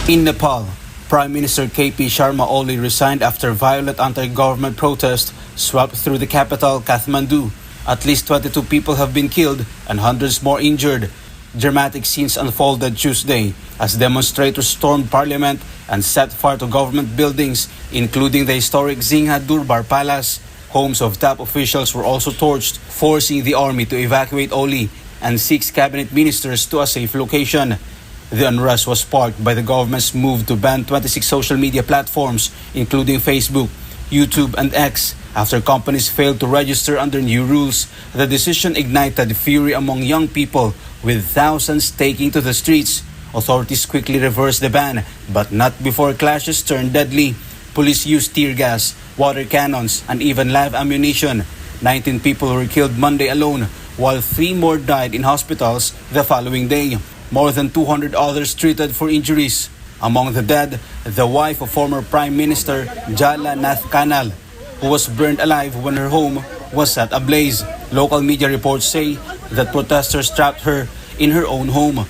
In Nepal, Prime Minister KP Sharma Oli resigned after violent anti-government protests swept through the capital, Kathmandu. At least 22 people have been killed and hundreds more injured. Dramatic scenes unfolded Tuesday as demonstrators stormed parliament and set fire to government buildings, including the historic Singha Durbar Palace. Homes of top officials were also torched, forcing the army to evacuate Oli and 6 cabinet ministers to a safe location. The unrest was sparked by the government's move to ban 26 social media platforms, including Facebook, YouTube, and X, after companies failed to register under new rules. The decision ignited fury among young people, with thousands taking to the streets. Authorities quickly reversed the ban, but not before clashes turned deadly. Police used tear gas, water cannons, and even live ammunition. 19 people were killed Monday alone, while 3 more died in hospitals the following day. More than 200 others treated for injuries. Among the dead, the wife of former Prime Minister Jala Nath Kanal, who was burned alive when her home was set ablaze. Local media reports say that protesters trapped her in her own home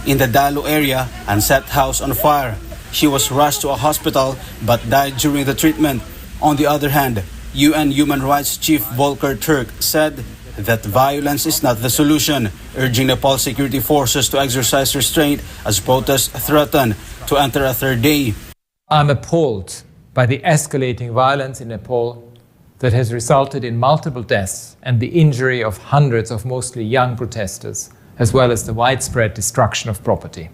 in the Dalo area and set house on fire. She was rushed to a hospital but died during the treatment. On the other hand, UN Human Rights Chief Volker Turk said that violence is not the solution, urging Nepal security forces to exercise restraint as protests threaten to enter a third day. I'm appalled by the escalating violence in Nepal that has resulted in multiple deaths and the injury of hundreds of mostly young protesters, as well as the widespread destruction of property.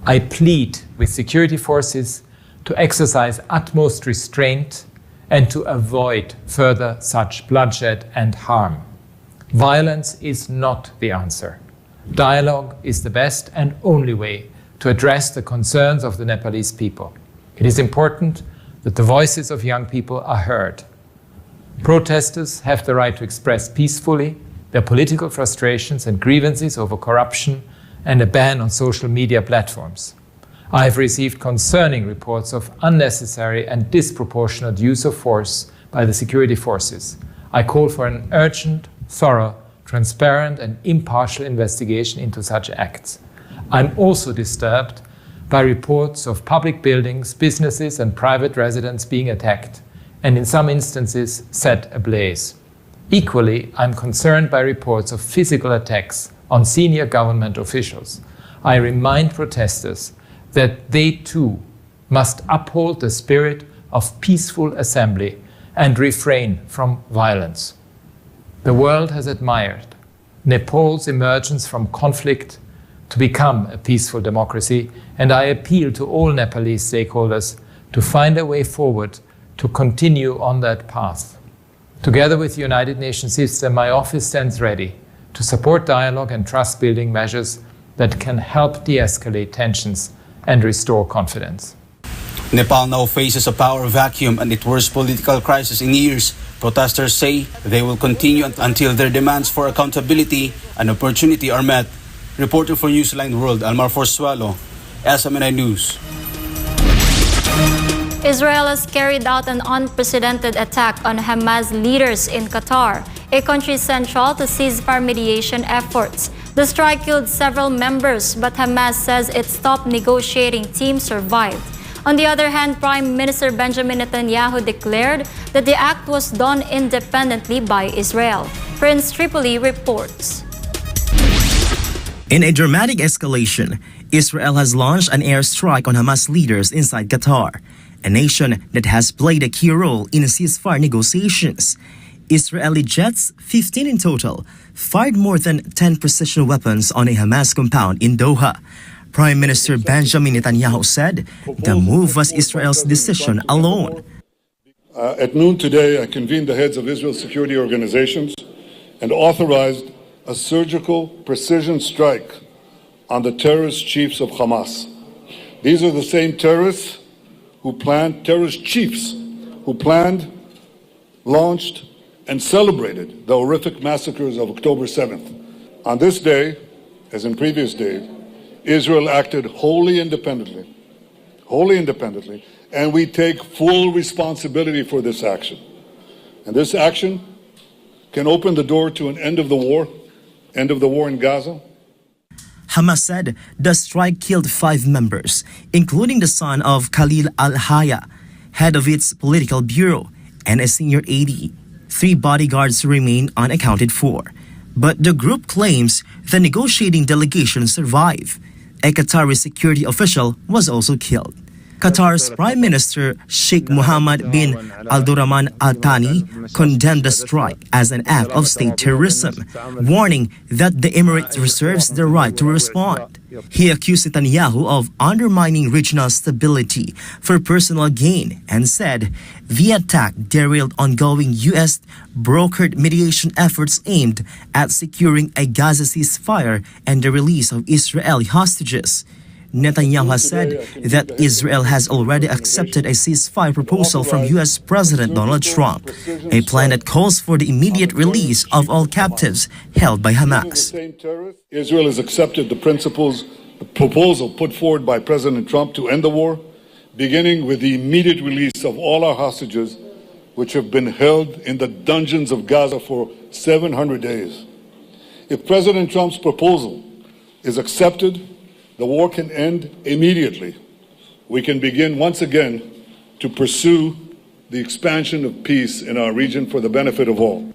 I plead with security forces to exercise utmost restraint and to avoid further such bloodshed and harm. Violence is not the answer. Dialogue is the best and only way to address the concerns of the Nepalese people. It is important that the voices of young people are heard. Protesters have the right to express peacefully their political frustrations and grievances over corruption and a ban on social media platforms. I have received concerning reports of unnecessary and disproportionate use of force by the security forces. I call for an urgent, thorough, transparent and impartial investigation into such acts. I'm also disturbed by reports of public buildings, businesses and private residents being attacked and in some instances set ablaze. Equally, I'm concerned by reports of physical attacks on senior government officials. I remind protesters that they too must uphold the spirit of peaceful assembly and refrain from violence. The world has admired Nepal's emergence from conflict to become a peaceful democracy, and I appeal to all Nepalese stakeholders to find a way forward to continue on that path. Together with the United Nations system, my office stands ready to support dialogue and trust-building measures that can help de-escalate tensions and restore confidence. Nepal now faces a power vacuum and its worst political crisis in years. Protesters say they will continue until their demands for accountability and opportunity are met. Reporter for Newsline World, Almar Forsualo, SMNI News. Israel has carried out an unprecedented attack on Hamas leaders in Qatar, a country central to ceasefire mediation efforts. The strike killed several members, but Hamas says its top negotiating team survived. On the other hand, Prime Minister Benjamin Netanyahu declared that the act was done independently by Israel. Prince Tripoli reports. In a dramatic escalation, Israel has launched an airstrike on Hamas leaders inside Qatar, a nation that has played a key role in ceasefire negotiations. Israeli jets, 15 in total, fired more than 10 precision weapons on a Hamas compound in Doha. Prime Minister Benjamin Netanyahu said the move was Israel's decision alone. At noon today, I convened the heads of Israel's security organizations and authorized a surgical precision strike on the terrorist chiefs of Hamas. These are the same terrorist chiefs who planned, launched, and celebrated the horrific massacres of October 7th. On this day, as in previous days, Israel acted wholly independently, and we take full responsibility for this action. And this action can open the door to an end of the war in Gaza. Hamas said the strike killed 5 members, including the son of Khalil al-Haya, head of its political bureau, and a senior aide. 3 bodyguards remain unaccounted for. But the group claims the negotiating delegation survived. A Qatari security official was also killed. Qatar's Prime Minister Sheikh Mohammed bin Abdulrahman Al Thani condemned the strike as an act of state terrorism, warning that the Emirate reserves the right to respond. He accused Netanyahu of undermining regional stability for personal gain and said the attack derailed ongoing U.S. brokered mediation efforts aimed at securing a Gaza ceasefire and the release of Israeli hostages. Netanyahu has said that Israel has already accepted a ceasefire proposal from U.S. President Donald Trump, a plan that calls for the immediate release of all captives held by Hamas. Israel has accepted the proposal put forward by President Trump to end the war, beginning with the immediate release of all our hostages, which have been held in the dungeons of Gaza for 700 days. If President Trump's proposal is accepted, the war can end immediately. We can begin once again to pursue the expansion of peace in our region for the benefit of all.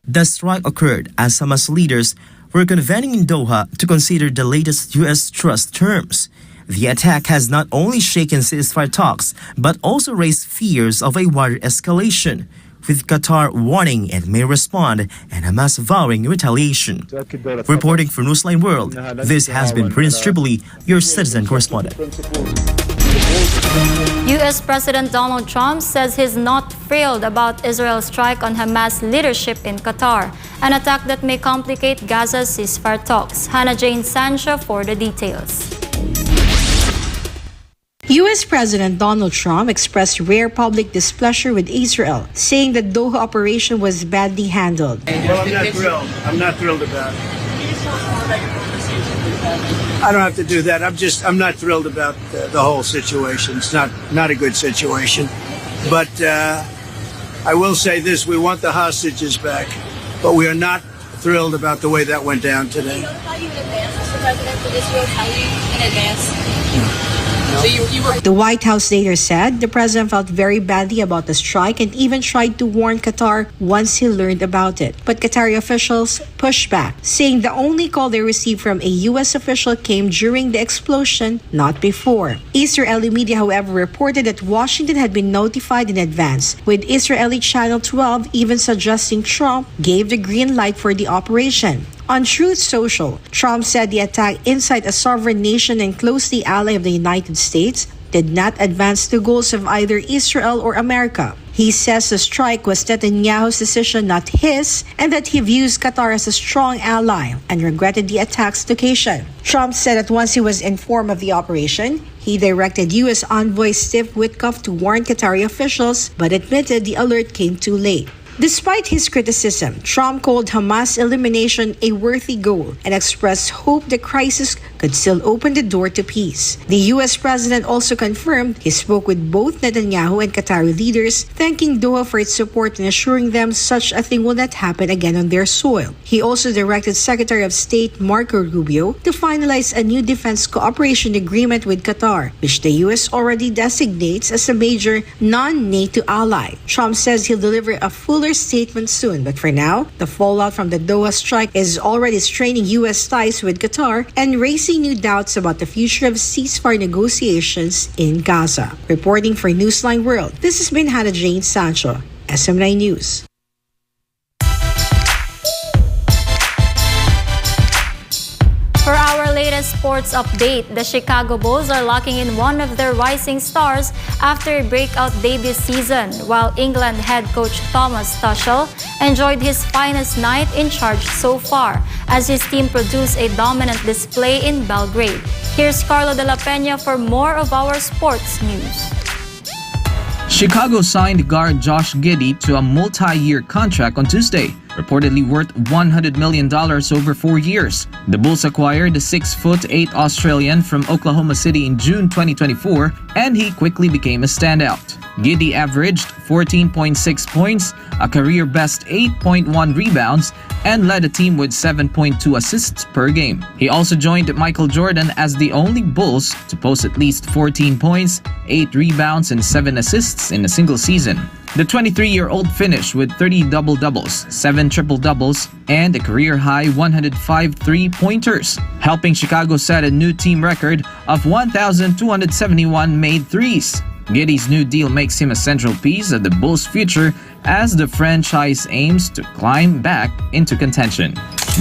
The strike occurred as Hamas leaders were convening in Doha to consider the latest U.S. trust terms. The attack has not only shaken ceasefire talks, but also raised fears of a wider escalation, with Qatar warning it may respond and Hamas vowing retaliation. Reporting for Newsline World, this has been Prince Tripoli, your citizen correspondent. U.S. President Donald Trump says he's not thrilled about Israel's strike on Hamas leadership in Qatar, an attack that may complicate Gaza's ceasefire talks. Hannah Jane Sancho for the details. U.S. President Donald Trump expressed rare public displeasure with Israel, saying the Doha operation was badly handled. Well, I'm not thrilled. I'm not thrilled about it. I don't have to do that. I'm not thrilled about the whole situation. It's not a good situation. But I will say this, we want the hostages back, but we are not thrilled about the way that went down today. Did you notify you in advance? Was the President of Israel tell you in advance? So The White House later said the president felt very badly about the strike and even tried to warn Qatar once he learned about it. But Qatari officials pushed back, saying the only call they received from a U.S. official came during the explosion, not before. Israeli media, however, reported that Washington had been notified in advance, with Israeli Channel 12 even suggesting Trump gave the green light for the operation. On Truth Social, Trump said the attack inside a sovereign nation and closely ally of the United States did not advance the goals of either Israel or America. He says the strike was Netanyahu's decision, not his, and that he views Qatar as a strong ally and regretted the attack's location. Trump said that once he was informed of the operation, he directed U.S. envoy Steve Witkoff to warn Qatari officials, but admitted the alert came too late. Despite his criticism, Trump called Hamas elimination a worthy goal and expressed hope the crisis could still open the door to peace. The U.S. president also confirmed he spoke with both Netanyahu and Qatari leaders, thanking Doha for its support and assuring them such a thing will not happen again on their soil. He also directed Secretary of State Marco Rubio to finalize a new defense cooperation agreement with Qatar, which the U.S. already designates as a major non-NATO ally. Trump says he'll deliver a fuller statement soon, but for now, the fallout from the Doha strike is already straining U.S. ties with Qatar and raising new doubts about the future of ceasefire negotiations in Gaza. Reporting for Newsline World, this has been Hannah Jane Sancho, SM9 News. For our latest sports update, the Chicago Bulls are locking in one of their rising stars after a breakout debut season, while England head coach Thomas Tuchel enjoyed his finest night in charge so far, as his team produced a dominant display in Belgrade. Here's Carlo De La Peña for more of our sports news. Chicago signed guard Josh Giddey to a multi-year contract on Tuesday, reportedly worth $100 million over 4 years. The Bulls acquired the 6'8" Australian from Oklahoma City in June 2024, and he quickly became a standout. Giddey averaged 14.6 points, a career-best 8.1 rebounds, and led the team with 7.2 assists per game. He also joined Michael Jordan as the only Bulls to post at least 14 points, 8 rebounds, and 7 assists in a single season. The 23-year-old finished with 30 double-doubles, 7 triple-doubles, and a career-high 105 three-pointers, helping Chicago set a new team record of 1,271 made threes. Giddey's new deal makes him a central piece of the Bulls' future as the franchise aims to climb back into contention.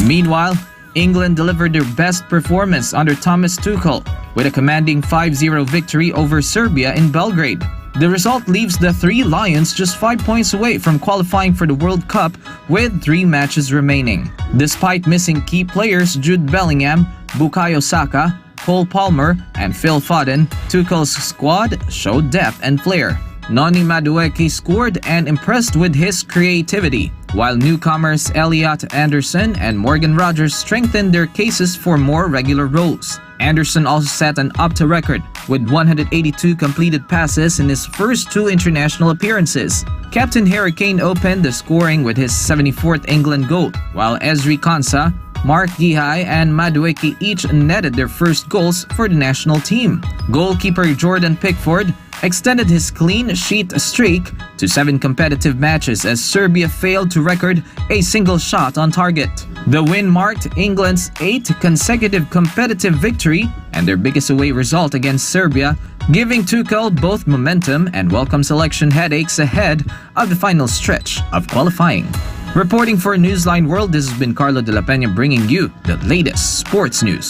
Meanwhile, England delivered their best performance under Thomas Tuchel with a commanding 5-0 victory over Serbia in Belgrade. The result leaves the Three Lions just 5 points away from qualifying for the World Cup with 3 matches remaining. Despite missing key players Jude Bellingham, Bukayo Saka, Cole Palmer, and Phil Foden, Tuchel's squad showed depth and flair. Noni Madueke scored and impressed with his creativity, while newcomers Elliot Anderson and Morgan Rogers strengthened their cases for more regular roles. Anderson also set an up-to record with 182 completed passes in his first 2 international appearances. Captain Harry Kane opened the scoring with his 74th England goal, while Ezri Konsa, Mark Gihai, and Madueke each netted their first goals for the national team. Goalkeeper Jordan Pickford extended his clean sheet streak to 7 competitive matches as Serbia failed to record a single shot on target. The win marked England's 8th consecutive competitive victory and their biggest away result against Serbia, giving Tuchel both momentum and welcome selection headaches ahead of the final stretch of qualifying. Reporting for Newsline World, this has been Carlo De La Peña bringing you the latest sports news.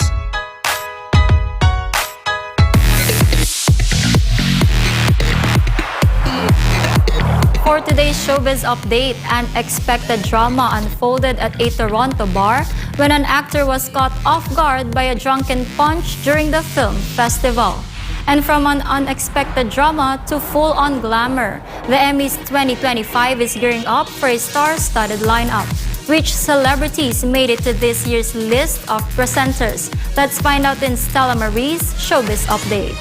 For today's showbiz update, an unexpected drama unfolded at a Toronto bar when an actor was caught off guard by a drunken punch during the film festival. And from an unexpected drama to full-on glamour, the Emmys 2025 is gearing up for a star-studded lineup. Which celebrities made it to this year's list of presenters? Let's find out in Stella Marie's showbiz update.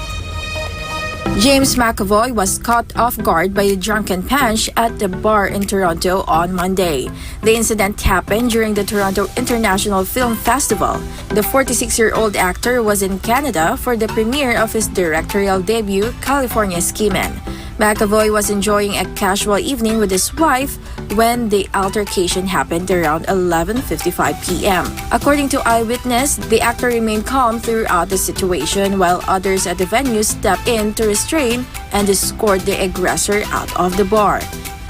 James McAvoy was caught off guard by a drunken punch at the bar in Toronto on Monday. The incident happened during the Toronto International Film Festival. The 46-year-old actor was in Canada for the premiere of his directorial debut, California Skimin'. McAvoy was enjoying a casual evening with his wife when the altercation happened around 11:55 p.m. According to eyewitness, the actor remained calm throughout the situation while others at the venue stepped in to restrain and escort the aggressor out of the bar.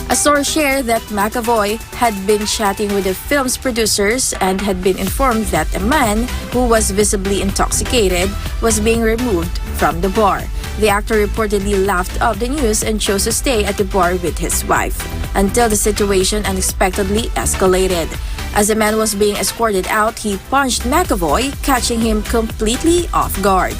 A source shared that McAvoy had been chatting with the film's producers and had been informed that a man who was visibly intoxicated was being removed from the bar. The actor reportedly laughed off the news and chose to stay at the bar with his wife until the situation unexpectedly escalated. As the man was being escorted out, he punched McAvoy, catching him completely off guard.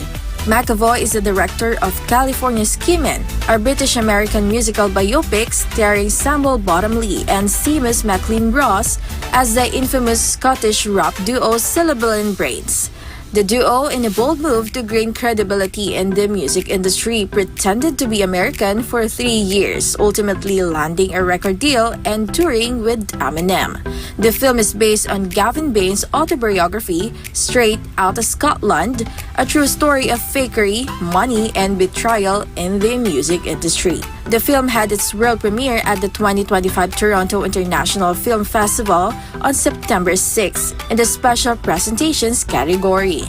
McAvoy is the director of California Skimin, a British-American musical biopic starring Samuel Bottomley and Seamus MacLean-Ross as the infamous Scottish rock duo Syllable and Brains. The duo, in a bold move to gain credibility in the music industry, pretended to be American for 3 years, ultimately landing a record deal and touring with Eminem. The film is based on Gavin Bain's autobiography, Straight Outta Scotland, a true story of fakery, money, and betrayal in the music industry. The film had its world premiere at the 2025 Toronto International Film Festival on September 6 in the Special Presentations category.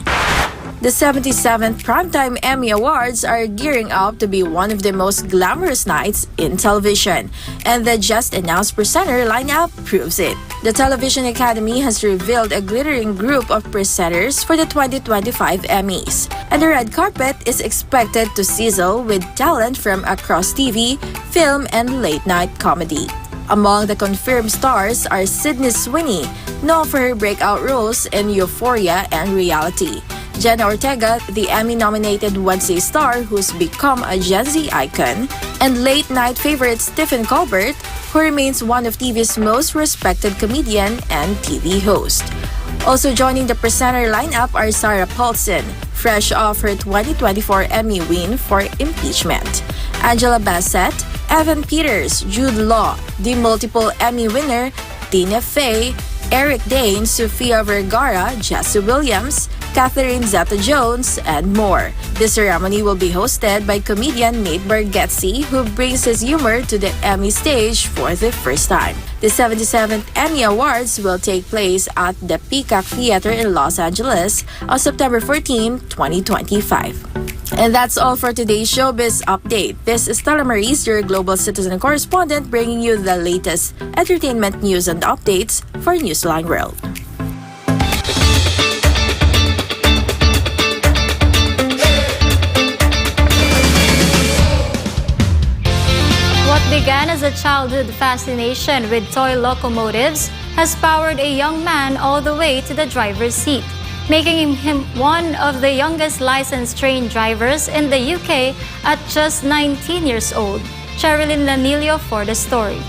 The 77th Primetime Emmy Awards are gearing up to be one of the most glamorous nights in television, and the just-announced presenter lineup proves it. The Television Academy has revealed a glittering group of presenters for the 2025 Emmys, and the red carpet is expected to sizzle with talent from across TV, film, and late-night comedy. Among the confirmed stars are Sydney Sweeney, known for her breakout roles in Euphoria and Reality. Jenna Ortega, the Emmy-nominated Wednesday star who's become a Gen Z icon, and late-night favorite Stephen Colbert, who remains one of TV's most respected comedian and TV host. Also joining the presenter lineup are Sarah Paulson, fresh off her 2024 Emmy win for Impeachment, Angela Bassett, Evan Peters, Jude Law, the multiple Emmy winner Tina Fey, Eric Dane, Sofia Vergara, Jesse Williams, Catherine Zeta-Jones, and more. The ceremony will be hosted by comedian Nate Bargatze, who brings his humor to the Emmy stage for the first time. The 77th Emmy Awards will take place at the Peacock Theater in Los Angeles on September 14, 2025. And that's all for today's Showbiz Update. This is Stella Maris, your global citizen correspondent, bringing you the latest entertainment news and updates for Newsline World. What began as a childhood fascination with toy locomotives has powered a young man all the way to the driver's seat, making him one of the youngest licensed train drivers in the UK at just 19 years old. Sherilyn Lanillo for the story.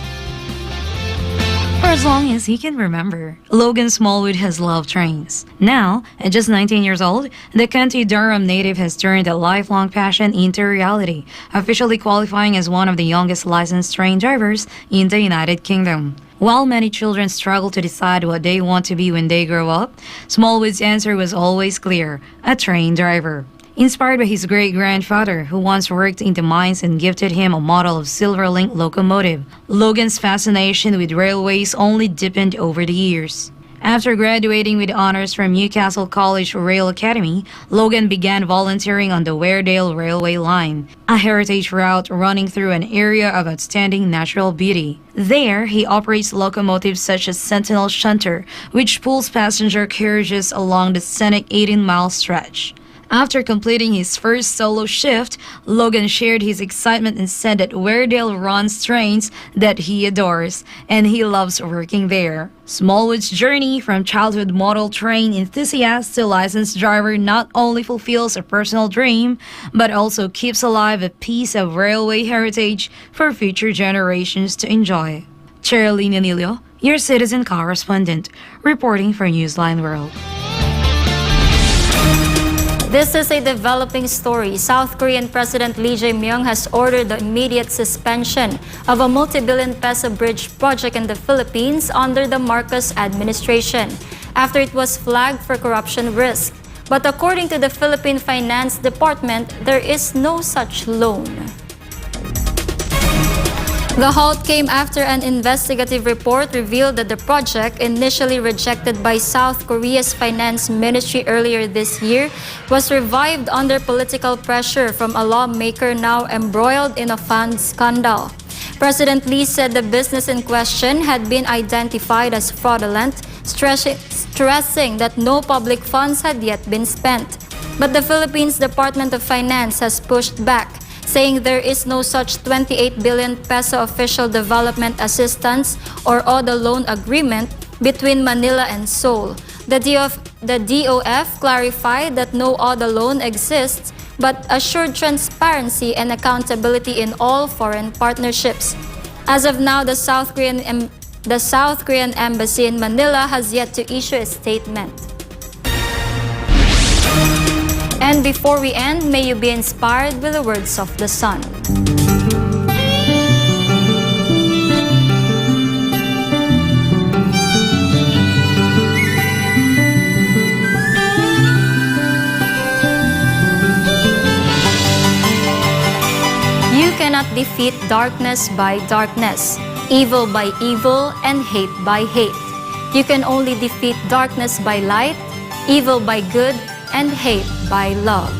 For as long as he can remember, Logan Smallwood has loved trains. Now, at just 19 years old, the County Durham native has turned a lifelong passion into reality, officially qualifying as one of the youngest licensed train drivers in the United Kingdom. While many children struggle to decide what they want to be when they grow up, Smallwood's answer was always clear: a train driver. Inspired by his great-grandfather, who once worked in the mines and gifted him a model of Silverlink locomotive, Logan's fascination with railways only deepened over the years. After graduating with honors from Newcastle College Rail Academy, Logan began volunteering on the Weardale Railway Line, a heritage route running through an area of outstanding natural beauty. There, he operates locomotives such as Sentinel Shunter, which pulls passenger carriages along the scenic 18-mile stretch. After completing his first solo shift, Logan shared his excitement and said that Weardale runs trains that he adores, and he loves working there. Smallwood's journey from childhood model train enthusiast to licensed driver not only fulfills a personal dream, but also keeps alive a piece of railway heritage for future generations to enjoy. Sherilyn Lanillo, your citizen correspondent, reporting for Newsline World. This is a developing story. South Korean President Lee Jae-myung has ordered the immediate suspension of a multi-billion peso bridge project in the Philippines under the Marcos administration after it was flagged for corruption risk. But according to the Philippine Finance Department, there is no such loan. The halt came after an investigative report revealed that the project, initially rejected by South Korea's finance ministry earlier this year, was revived under political pressure from a lawmaker now embroiled in a fund scandal. President Lee said the business in question had been identified as fraudulent, stressing that no public funds had yet been spent. But the Philippines Department of Finance has pushed back, saying there is no such 28 billion peso official development assistance or ODA loan agreement between Manila and Seoul. The DOF clarified that no ODA loan exists, but assured transparency and accountability in all foreign partnerships. As of now, the South Korean embassy in Manila has yet to issue a statement. And before we end, may you be inspired with the words of the sun. You cannot defeat darkness by darkness, evil by evil, and hate by hate. You can only defeat darkness by light, evil by good, and hate by love.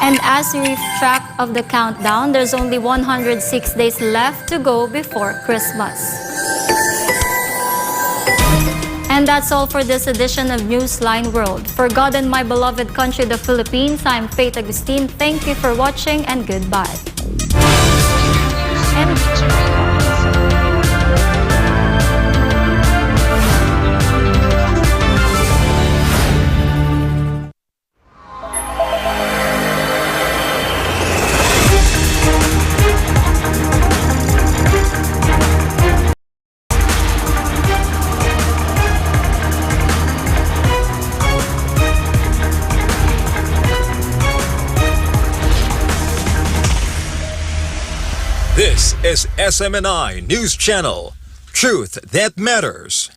And as we keep track of the countdown, there's only 106 days left to go before Christmas. And that's all for this edition of Newsline World. For God and my beloved country, the Philippines, I'm Faith Agustin. Thank you for watching and goodbye. This is SMNI News Channel. Truth that matters.